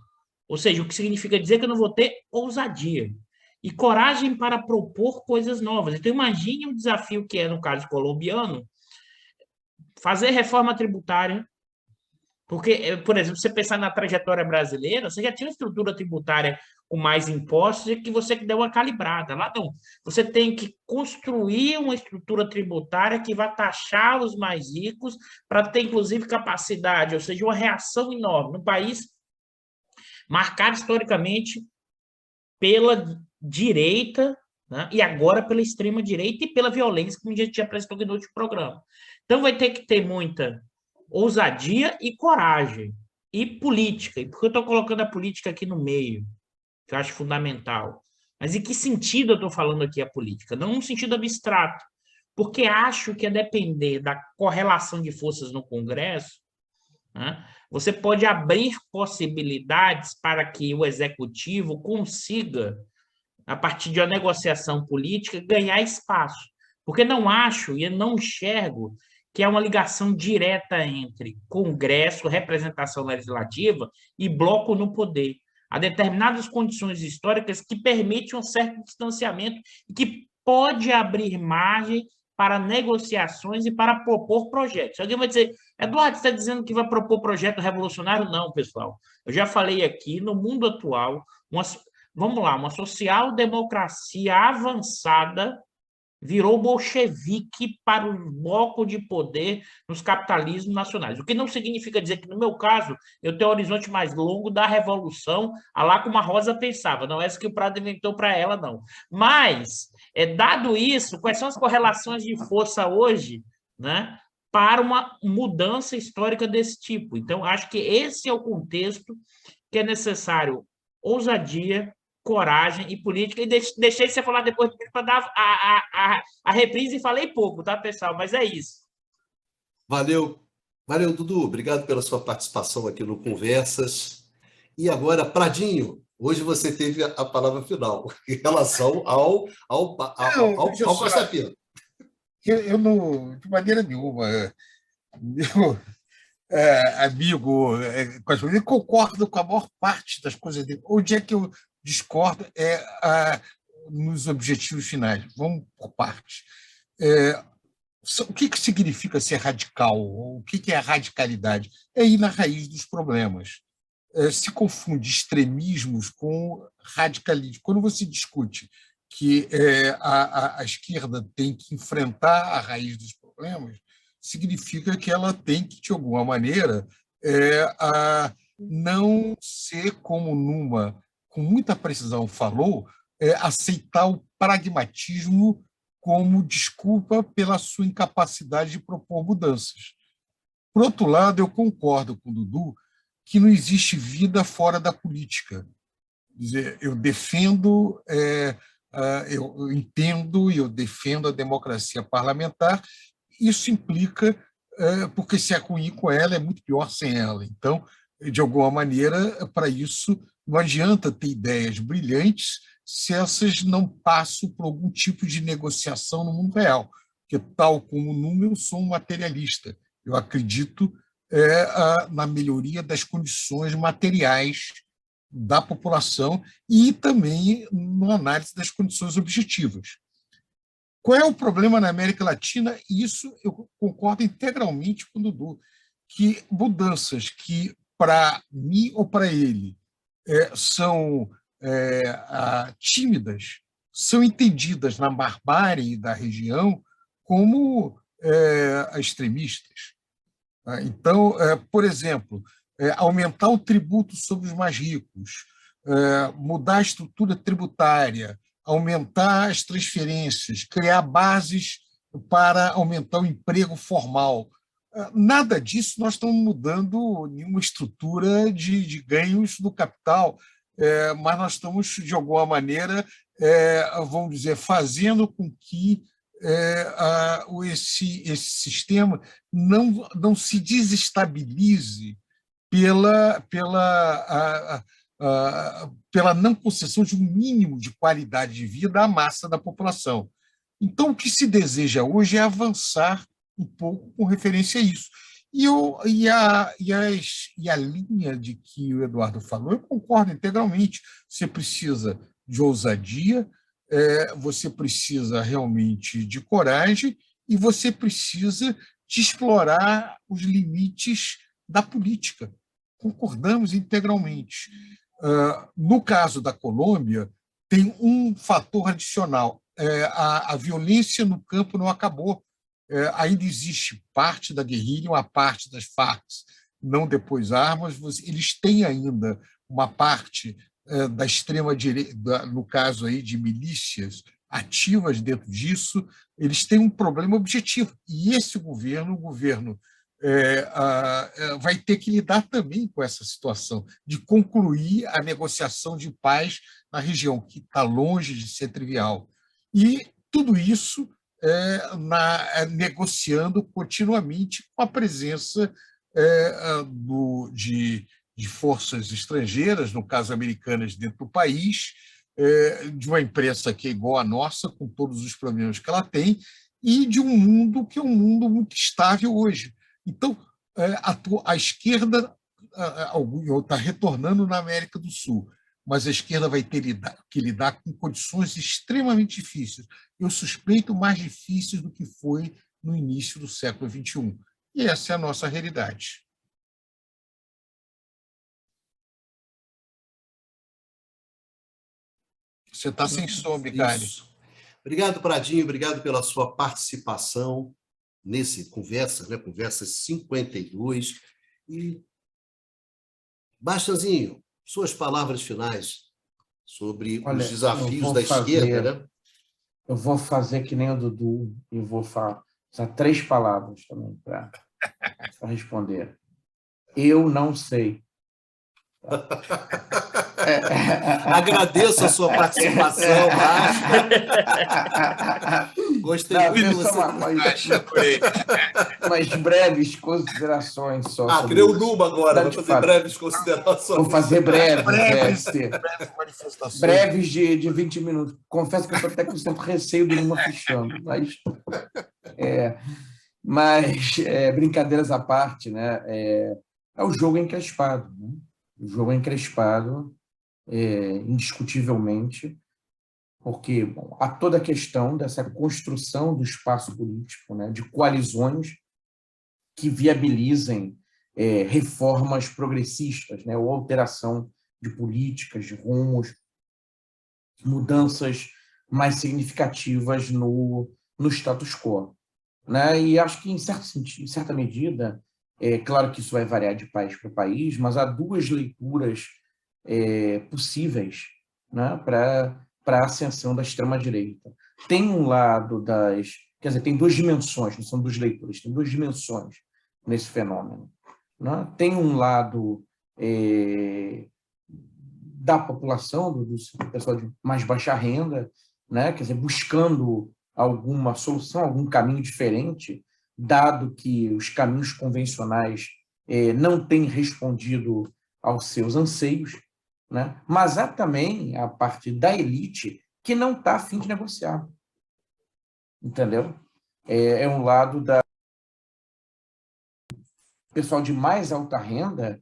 Ou seja, o que significa dizer que eu não vou ter ousadia e coragem para propor coisas novas. Então, imagine o desafio que é, no caso colombiano, fazer reforma tributária. Porque, por exemplo, você pensar na trajetória brasileira, você já tinha uma estrutura tributária com mais impostos e que você deu uma calibrada. Lá não. Você tem que construir uma estrutura tributária que vai taxar os mais ricos para ter, inclusive, capacidade, ou seja, uma reação enorme. No país marcado historicamente pela direita, né, e agora pela extrema-direita e pela violência, como a gente já apresentou no último programa. Então, vai ter que ter muita ousadia e coragem, e política. E por que eu estou colocando a política aqui no meio, que eu acho fundamental? Mas em que sentido eu estou falando aqui a política? Não no sentido abstrato, porque acho que a depender da correlação de forças no Congresso, né, você pode abrir possibilidades para que o Executivo consiga, a partir de uma negociação política, ganhar espaço. Porque não acho e não enxergo que é uma ligação direta entre Congresso, representação legislativa e bloco no poder. Há determinadas condições históricas que permitem um certo distanciamento e que pode abrir margem para negociações e para propor projetos. Alguém vai dizer, Eduardo, você está dizendo que vai propor projeto revolucionário? Não, pessoal. Eu já falei aqui, no mundo atual, vamos lá, uma social-democracia avançada, virou bolchevique para o bloco de poder nos capitalismos nacionais. O que não significa dizer que, no meu caso, eu tenho um horizonte mais longo da revolução, a lá como a Rosa pensava, não é essa que o Prado inventou para ela, não. Mas, dado isso, quais são as correlações de força hoje, né, para uma mudança histórica desse tipo? Então, acho que esse é o contexto que é necessário ousadia, coragem e política. E deixei você falar depois para dar a reprise e falei pouco, tá, pessoal? Mas é isso. Valeu, valeu, Dudu. Obrigado pela sua participação aqui no Conversas. E agora, Pradinho, hoje você teve a palavra final em relação Veja ao só, Costa Pinto. eu não, de maneira nenhuma, meu amigo Cosmo, eu concordo com a maior parte das coisas dele. Onde é que eu discordo nos objetivos finais. Vamos por partes. O que significa ser radical? O que é a radicalidade? É ir na raiz dos problemas. Se confunde extremismos com radicalismo. Quando você discute que a esquerda tem que enfrentar a raiz dos problemas, significa que ela tem que, de alguma maneira, não ser como Numa, com muita precisão, falou, aceitar o pragmatismo como desculpa pela sua incapacidade de propor mudanças. Por outro lado, eu concordo com o Dudu que não existe vida fora da política. Quer dizer, eu defendo, eu entendo e eu defendo a democracia parlamentar. Isso implica, porque se é ruim com ela, é muito pior sem ela. Então, de alguma maneira, para isso, não adianta ter ideias brilhantes se essas não passam por algum tipo de negociação no mundo real. Porque, tal como o Número, eu sou um materialista. Eu acredito na melhoria das condições materiais da população e também na análise das condições objetivas. Qual é o problema na América Latina? Isso eu concordo integralmente com o Dudu, que mudanças que, para mim ou para ele, são tímidas, são entendidas na barbárie da região como extremistas. Então, por exemplo, aumentar o tributo sobre os mais ricos, mudar a estrutura tributária, aumentar as transferências, criar bases para aumentar o emprego formal. Nada disso nós estamos mudando nenhuma estrutura de ganhos do capital, mas nós estamos, de alguma maneira, vamos dizer, fazendo com que esse sistema não se desestabilize pela não concessão de um mínimo de qualidade de vida à massa da população. Então, o que se deseja hoje é avançar um pouco com referência a isso. E a linha de que o Eduardo falou, eu concordo integralmente. Você precisa de ousadia, você precisa realmente de coragem e você precisa de explorar os limites da política. Concordamos integralmente. No caso da Colômbia, tem um fator adicional. A violência no campo não acabou. Ainda existe parte da guerrilha, uma parte das Farc não depôs armas, eles têm ainda uma parte da extrema-direita, no caso aí de milícias ativas dentro disso, eles têm um problema objetivo. E esse governo, o governo vai ter que lidar também com essa situação de concluir a negociação de paz na região, que está longe de ser trivial. E tudo isso negociando continuamente com a presença de forças estrangeiras, no caso americanas, dentro do país, de uma imprensa que é igual à nossa, com todos os problemas que ela tem, e de um mundo que é um mundo muito estável hoje. Então, a esquerda está retornando na América do Sul, mas a esquerda vai ter que lidar com condições extremamente difíceis. Eu suspeito mais difíceis do que foi no início do século XXI. E essa é a nossa realidade. Você está sem som, Bicalho. Obrigado, Pradinho, obrigado pela sua participação nesse conversa, né? Conversa 52. E, Bastianzinho, suas palavras finais sobre os Olha, desafios da esquerda, né? eu vou fazer que nem o Dudu e vou usar 3 palavras também para responder. Eu não sei. Agradeço a sua participação, Basta. Gostei Não, muito de tem você. só umas breves considerações só Criou sobre isso. numa agora, Não, vai de fazer fato. breves considerações. Vou fazer breves, Breves manifestações. breves de 20 minutos. Confesso que eu estou até com certo receio do Numa fechando, mas brincadeiras à parte, né? É o jogo encrespado, né? O jogo encrespado, indiscutivelmente, porque bom, há toda a questão dessa construção do espaço político, né? De coalizões que viabilizem reformas progressistas, né? Ou alteração de políticas, de rumos, mudanças mais significativas no status quo, né? E acho que, em certa medida, é claro que isso vai variar de país para país, mas há 2 leituras possíveis, né, para a ascensão da extrema-direita. Tem um lado quer dizer, tem 2 dimensões, não são 2 leituras, tem 2 dimensões nesse fenômeno, né? Tem um lado da população, do pessoal de mais baixa renda, né? Quer dizer, buscando alguma solução, algum caminho diferente, dado que os caminhos convencionais não têm respondido aos seus anseios, né? Mas há também a parte da elite que não está a fim de negociar, entendeu? É um lado da pessoal de mais alta renda,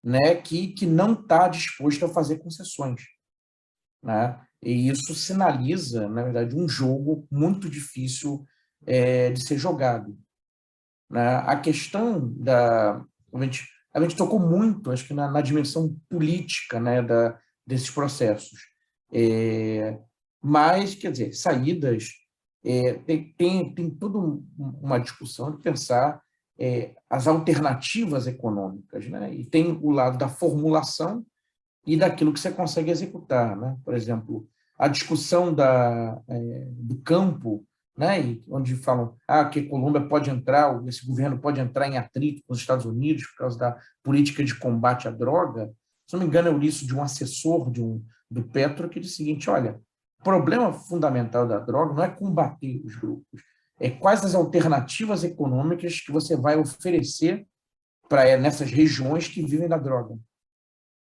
né, que não está disposto a fazer concessões, né? E isso sinaliza, na verdade, um jogo muito difícil de ser jogado, né? A questão a gente tocou muito, acho que na dimensão política, né, desses processos. Mas, quer dizer, saídas, tem toda uma discussão de pensar as alternativas econômicas, né? E tem o lado da formulação e daquilo que você consegue executar, né? Por exemplo, a discussão do campo, né? E onde falam que a Colômbia pode entrar, esse governo pode entrar em atrito com os Estados Unidos por causa da política de combate à droga. Se não me engano, eu li isso de um assessor do Petro, que diz o seguinte: olha, o problema fundamental da droga não é combater os grupos, é quais as alternativas econômicas que você vai oferecer nessas regiões que vivem da droga,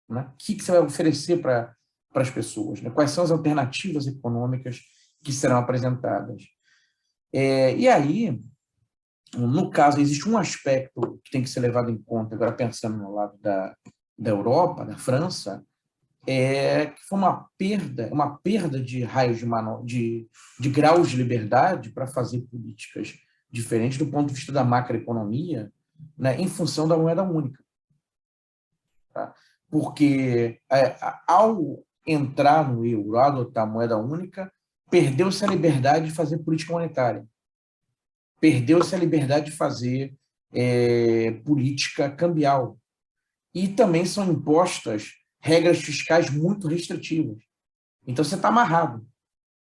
né? O que você vai oferecer para as pessoas, né? Quais são as alternativas econômicas que serão apresentadas? E aí, no caso, existe um aspecto que tem que ser levado em conta, agora pensando no lado da Europa, da França, que foi uma perda de raios de graus de liberdade para fazer políticas diferentes do ponto de vista da macroeconomia, né, em função da moeda única. Tá? Porque ao entrar no euro, ao adotar a moeda única, perdeu-se a liberdade de fazer política monetária, perdeu-se a liberdade de fazer política cambial. E também são impostas regras fiscais muito restritivas. Então, você está amarrado,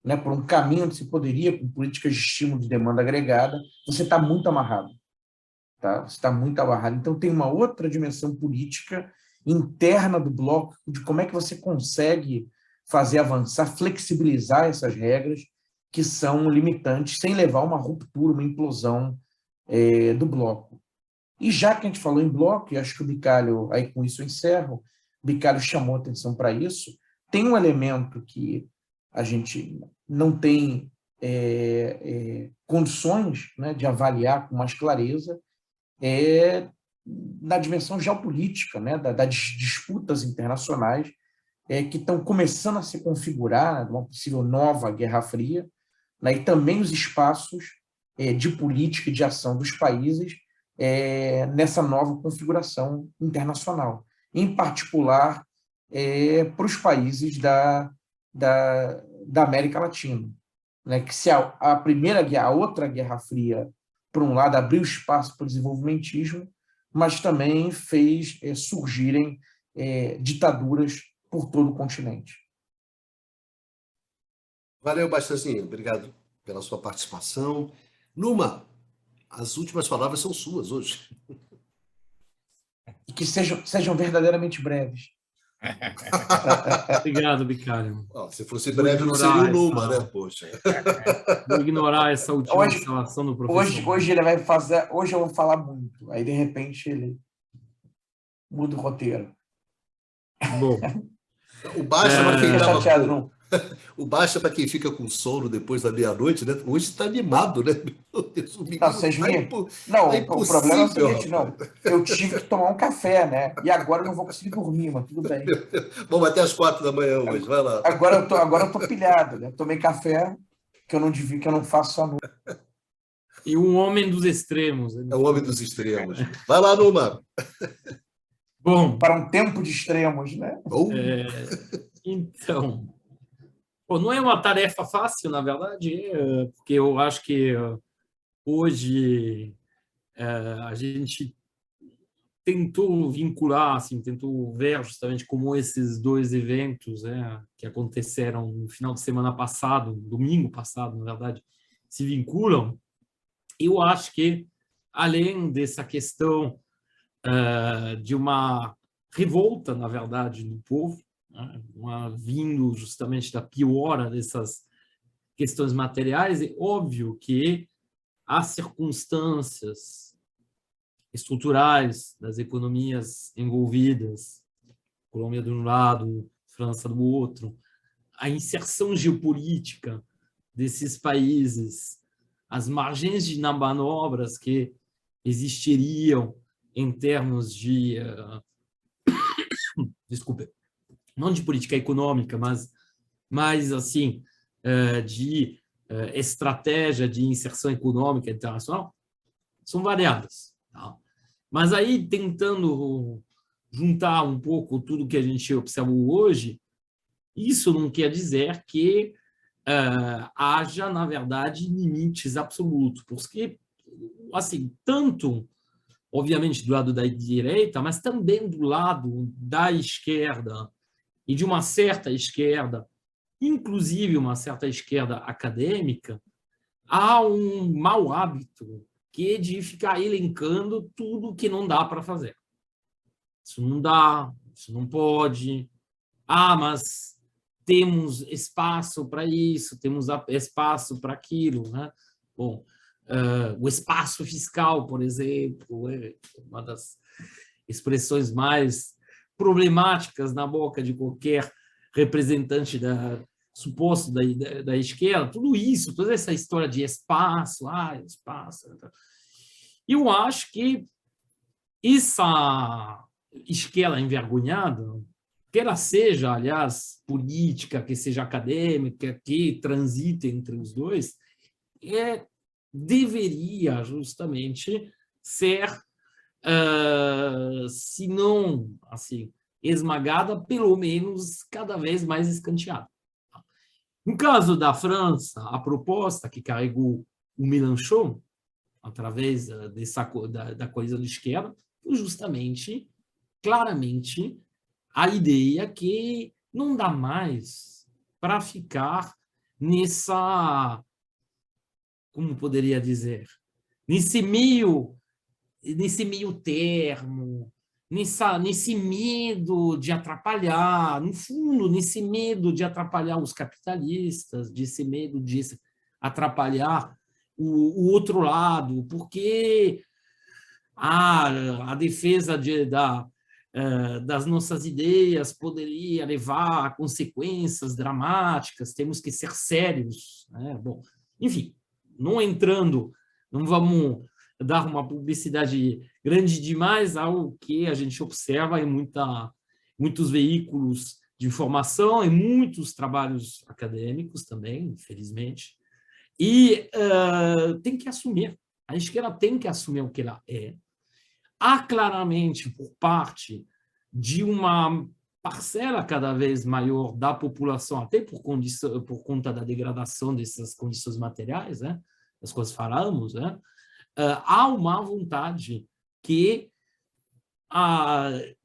né, por um caminho onde se poderia, com políticas de estímulo de demanda agregada, você está muito amarrado. Tá? Você está muito amarrado. Então, tem uma outra dimensão política interna do bloco, de como é que você consegue fazer avançar, flexibilizar essas regras que são limitantes, sem levar a uma ruptura, uma implosão do bloco. E já que a gente falou em bloco, e acho que o Bicalho, aí com isso eu encerro, o Bicalho chamou atenção para isso, tem um elemento que a gente não tem condições, né, de avaliar com mais clareza, na dimensão geopolítica, né, das disputas internacionais que estão começando a se configurar, uma possível nova Guerra Fria, né, e também os espaços de política e de ação dos países nessa nova configuração internacional, em particular para os países da América Latina. né, que se a primeira guerra, a outra Guerra Fria, por um lado, abriu espaço para o desenvolvimentismo, mas também fez surgirem ditaduras por todo o continente. Valeu, Bastanzinho. Obrigado pela sua participação. Numa, as últimas palavras são suas hoje. E que sejam verdadeiramente breves. Obrigado, Bicalho. Se fosse breve, não seria o Numa, né? Poxa. Vou ignorar essa última instalação do professor. Hoje ele vai fazer. Hoje eu vou falar muito. Aí, de repente, ele muda o roteiro. Bom. O baixa para quem estava chateado, não. O baixa para quem fica com sono depois da meia-noite, né? Hoje está animado, né? O problema é o seguinte, não. Eu tive que tomar um café, né? E agora eu não vou conseguir dormir, mas tudo bem. Vamos até as 4 da manhã hoje, vai lá. Agora eu tô pilhado, né? Tomei café que eu não faço só noite. E um homem dos extremos. É o homem dos extremos. Vai lá, Numa. Bom. Para um tempo de extremos, né? Então, não é uma tarefa fácil, na verdade, porque eu acho que hoje a gente tentou vincular, assim, tentou ver justamente como esses dois eventos que aconteceram no final de semana passado, domingo passado, na verdade, se vinculam. Eu acho que, além dessa questão de uma revolta, na verdade, do povo, vindo justamente da piora dessas questões materiais, é óbvio que as circunstâncias estruturais das economias envolvidas, Colômbia de um lado, França do outro, a inserção geopolítica desses países, as margens de manobras que existiriam em termos de desculpa, não de política econômica, mas assim, de estratégia de inserção econômica internacional, são variadas. Tá? Mas aí, tentando juntar um pouco tudo que a gente observou hoje, isso não quer dizer que haja, na verdade, limites absolutos, porque, assim, tanto, obviamente, do lado da direita, mas também do lado da esquerda, e de uma certa esquerda, inclusive uma certa esquerda acadêmica, há um mau hábito que é de ficar elencando tudo que não dá para fazer. Isso não dá, isso não pode. Mas temos espaço para isso, temos espaço para aquilo, né? Bom, o espaço fiscal, por exemplo, é uma das expressões mais problemáticas na boca de qualquer representante suposto da esquerda, tudo isso, toda essa história de espaço, espaço. Eu acho que essa esquerda envergonhada, que ela seja, aliás, política, que seja acadêmica, que transite entre os dois, deveria justamente ser, se não assim, esmagada, pelo menos cada vez mais escanteada. No caso da França, a proposta que carregou o Mélenchon, através da coalizão de esquerda, foi justamente, claramente, a ideia que não dá mais para ficar nessa, como poderia dizer, nesse meio termo, nesse medo de atrapalhar, no fundo, nesse medo de atrapalhar os capitalistas, desse medo de atrapalhar o outro lado, porque a defesa das nossas ideias poderia levar a consequências dramáticas, temos que ser sérios, né? Bom, enfim, não vamos dar uma publicidade grande demais ao que a gente observa em muitos veículos de informação e muitos trabalhos acadêmicos também, infelizmente, e tem que assumir, a esquerda tem que assumir o que ela é. Há claramente, por parte de uma parcela cada vez maior da população, até por conta da degradação dessas condições materiais, né, das quais falamos, né, há uma vontade que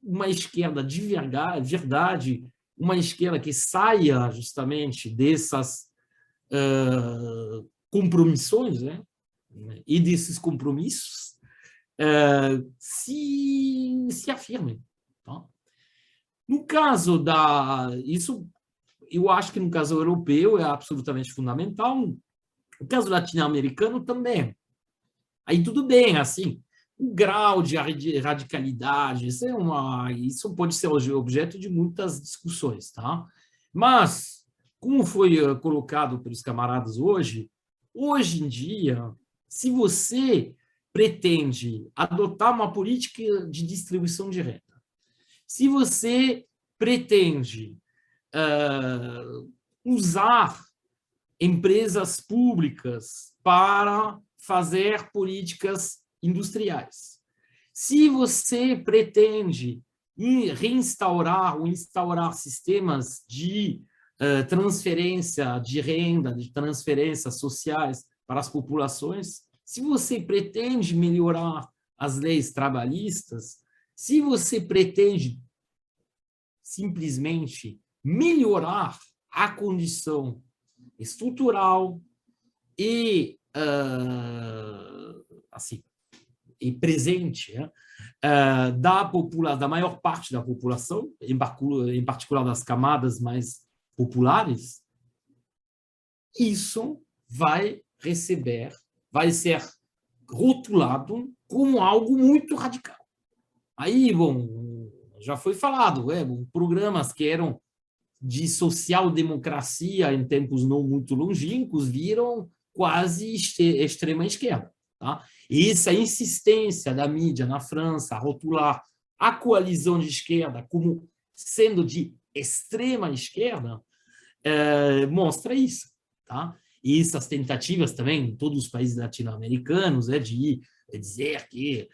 uma esquerda de verdade, uma esquerda que saia justamente dessas compromissos, né, e desses compromissos, se afirmem. Tá? No caso isso, eu acho que no caso europeu é absolutamente fundamental, no caso latino-americano também. Aí tudo bem, assim, o grau de radicalidade, isso pode ser objeto de muitas discussões, tá? Mas, como foi colocado pelos camaradas hoje em dia, se você pretende adotar uma política de distribuição de renda, se você pretende usar empresas públicas para fazer políticas industriais, se você pretende reinstaurar ou instaurar sistemas de transferência de renda, de transferências sociais para as populações, se você pretende melhorar as leis trabalhistas, se você pretende simplesmente melhorar a condição estrutural e assim, e presente, né, da maior parte da população, em particular das camadas mais populares, isso vai ser rotulado como algo muito radical. Aí, bom, já foi falado, programas que eram de social-democracia em tempos não muito longínquos viram quase extrema esquerda. Tá? E essa insistência da mídia na França a rotular a coalizão de esquerda como sendo de extrema esquerda mostra isso. Tá? E essas tentativas também em todos os países latino-americanos de dizer que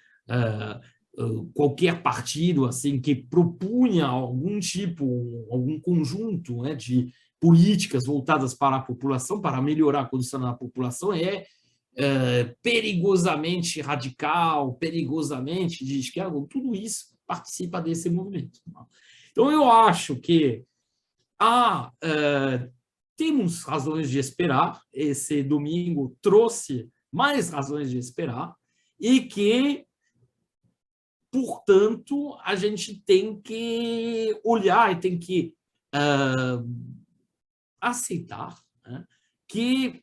qualquer partido assim que propunha algum conjunto de políticas voltadas para a população, para melhorar a condição da população, perigosamente radical, perigosamente de esquerda, tudo isso participa desse movimento. Então, eu acho que temos razões de esperar, esse domingo trouxe mais razões de esperar, e que, portanto, a gente tem que olhar e tem que aceitar, né, que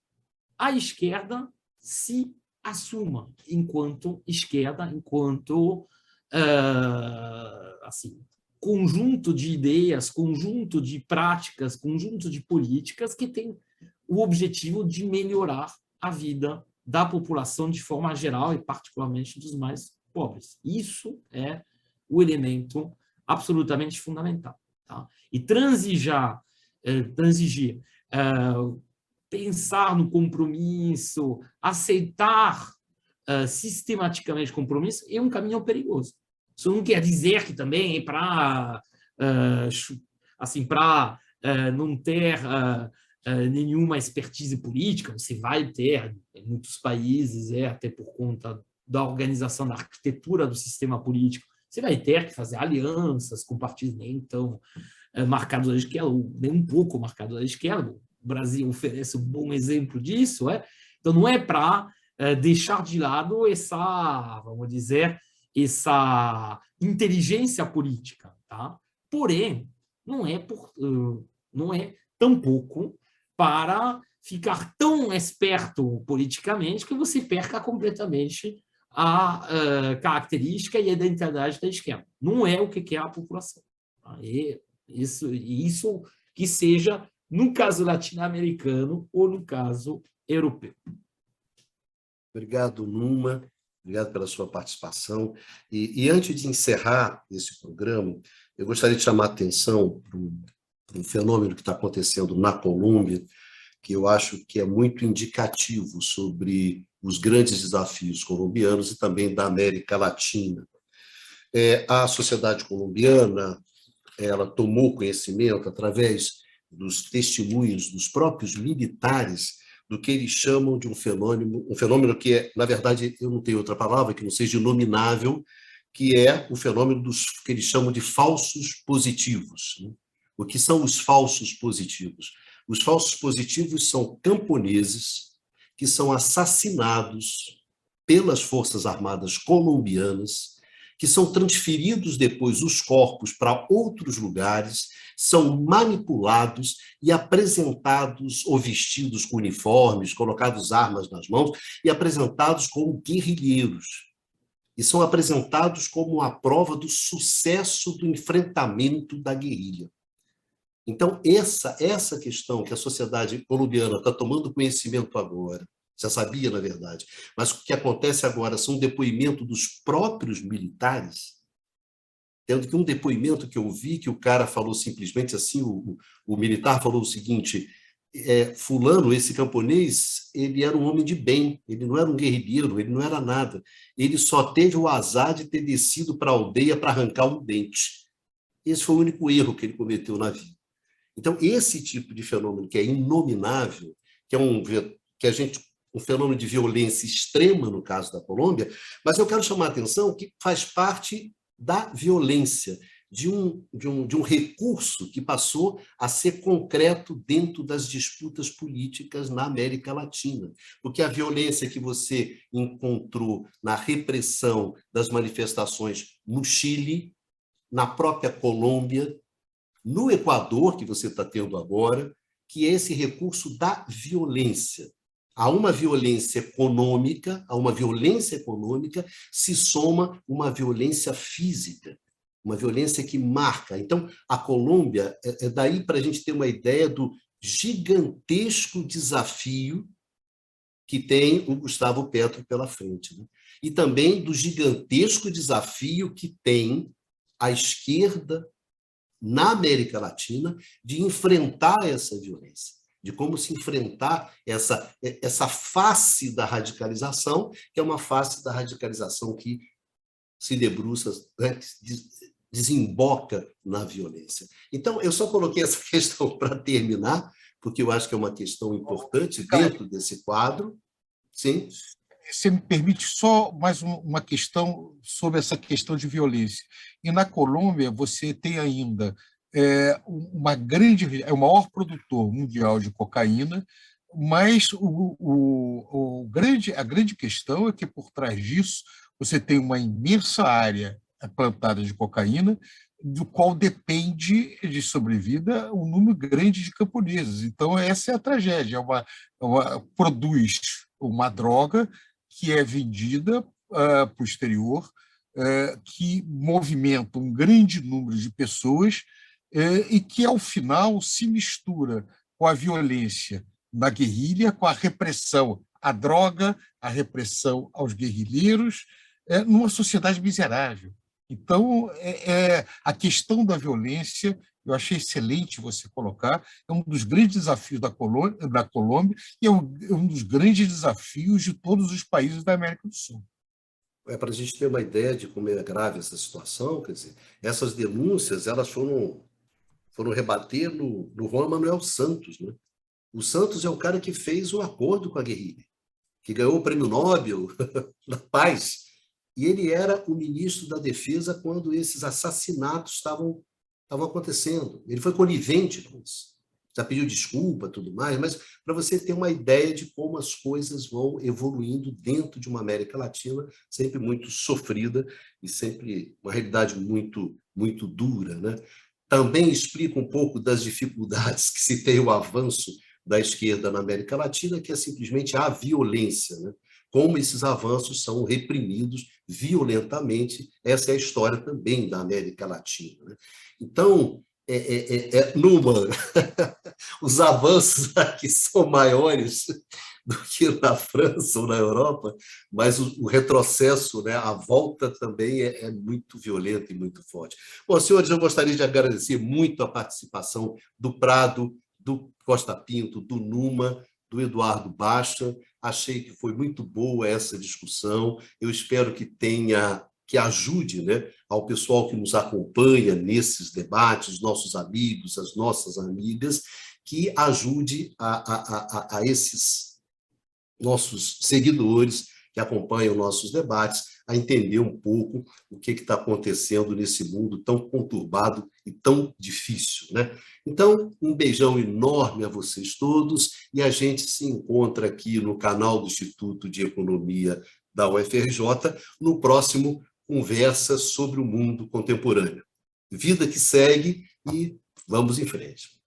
a esquerda se assuma enquanto esquerda, enquanto assim, conjunto de ideias, conjunto de práticas, conjunto de políticas que tem o objetivo de melhorar a vida da população de forma geral e particularmente dos mais pobres. Isso é o elemento absolutamente fundamental. Tá? E transigir, pensar no compromisso, aceitar sistematicamente compromisso é um caminho perigoso. Isso não quer dizer que também é para não ter nenhuma expertise política. Você vai ter, em muitos países, até por conta da organização, da arquitetura do sistema político, você vai ter que fazer alianças com partidos nem tão marcados à esquerda, ou nem um pouco marcados à esquerda. O Brasil oferece um bom exemplo disso. Então, não é para deixar de lado vamos dizer, essa inteligência política. Tá? Porém, não é tampouco para ficar tão esperto politicamente que você perca completamente a característica e a identidade da esquerda. Não é o que é a população. Tá? Isso que seja no caso latino-americano ou no caso europeu. Obrigado, Numa. Obrigado pela sua participação. E antes de encerrar esse programa, eu gostaria de chamar a atenção para um fenômeno que está acontecendo na Colômbia, que eu acho que é muito indicativo sobre os grandes desafios colombianos e também da América Latina. A sociedade colombiana ela tomou conhecimento através dos testemunhos dos próprios militares do que eles chamam de um fenômeno que é, na verdade, eu não tenho outra palavra que não seja inominável, que é o fenômeno dos que eles chamam de falsos positivos. O que são os falsos positivos? Os falsos positivos são camponeses que são assassinados pelas Forças Armadas colombianas, que são transferidos depois os corpos para outros lugares, são manipulados e apresentados ou vestidos com uniformes, colocados armas nas mãos e apresentados como guerrilheiros. E são apresentados como a prova do sucesso do enfrentamento da guerrilha. Então, essa questão que a sociedade colombiana está tomando conhecimento agora, já sabia, na verdade, mas o que acontece agora são um depoimento dos próprios militares, tendo que um depoimento que eu vi, que o cara falou simplesmente assim, o militar falou o seguinte, fulano, esse camponês, ele era um homem de bem, ele não era um guerrilheiro, ele não era nada, ele só teve o azar de ter descido para a aldeia para arrancar um dente. Esse foi o único erro que ele cometeu na vida. Então, esse tipo de fenômeno que é inominável, que é um fenômeno de violência extrema no caso da Colômbia, mas eu quero chamar a atenção que faz parte da violência, de um recurso que passou a ser concreto dentro das disputas políticas na América Latina. Porque a violência que você encontrou na repressão das manifestações no Chile, na própria Colômbia, no Equador, que você está tendo agora, que é esse recurso da violência. A uma violência econômica, se soma uma violência física, uma violência que marca. Então, a Colômbia, é daí para a gente ter uma ideia do gigantesco desafio que tem o Gustavo Petro pela frente, né? E também do gigantesco desafio que tem a esquerda na América Latina de enfrentar essa violência, de como se enfrentar essa face da radicalização, que é uma face da radicalização que se debruça, né, desemboca na violência. Então, eu só coloquei essa questão para terminar, porque eu acho que é uma questão importante dentro desse quadro. Sim. Você me permite só mais uma questão sobre essa questão de violência. E na Colômbia você tem ainda o maior produtor mundial de cocaína, mas a grande questão é que por trás disso você tem uma imensa área plantada de cocaína, do qual depende de sobrevida um número grande de camponeses. Então essa é a tragédia, produz uma droga que é vendida para o exterior, que movimenta um grande número de pessoas e que, ao final, se mistura com a violência na guerrilha, com a repressão à droga, a repressão aos guerrilheiros, numa sociedade miserável. Então, a questão da violência, eu achei excelente você colocar, é um dos grandes desafios da Colômbia e é um dos grandes desafios de todos os países da América do Sul. Para a gente ter uma ideia de como é grave essa situação, quer dizer, essas denúncias elas foram rebater no Juan Manuel Santos, né? O Santos é o cara que fez um acordo com a guerrilha, que ganhou o Prêmio Nobel da Paz, e ele era o ministro da Defesa quando esses assassinatos estavam acontecendo. Ele foi conivente com isso. Já pediu desculpa e tudo mais, mas para você ter uma ideia de como as coisas vão evoluindo dentro de uma América Latina sempre muito sofrida e sempre uma realidade muito, muito dura, né? Também explica um pouco das dificuldades que se tem o avanço da esquerda na América Latina, que é simplesmente a violência, né? Como esses avanços são reprimidos violentamente. Essa é a história também da América Latina, né? Então, Numa, os avanços aqui são maiores do que na França ou na Europa, mas o retrocesso, né, a volta também é muito violenta e muito forte. Bom, senhores, eu gostaria de agradecer muito a participação do Prado, do Costa Pinto, do Numa, do Eduardo Baixa. Achei que foi muito boa essa discussão. Eu espero que tenha que ajude, né, ao pessoal que nos acompanha nesses debates, nossos amigos, as nossas amigas, que ajude a esses nossos seguidores que acompanham nossos debates a entender um pouco o que está acontecendo nesse mundo tão conturbado e tão difícil, né? Então, um beijão enorme a vocês todos e a gente se encontra aqui no canal do Instituto de Economia da UFRJ no próximo Conversa sobre o Mundo Contemporâneo. Vida que segue e vamos em frente.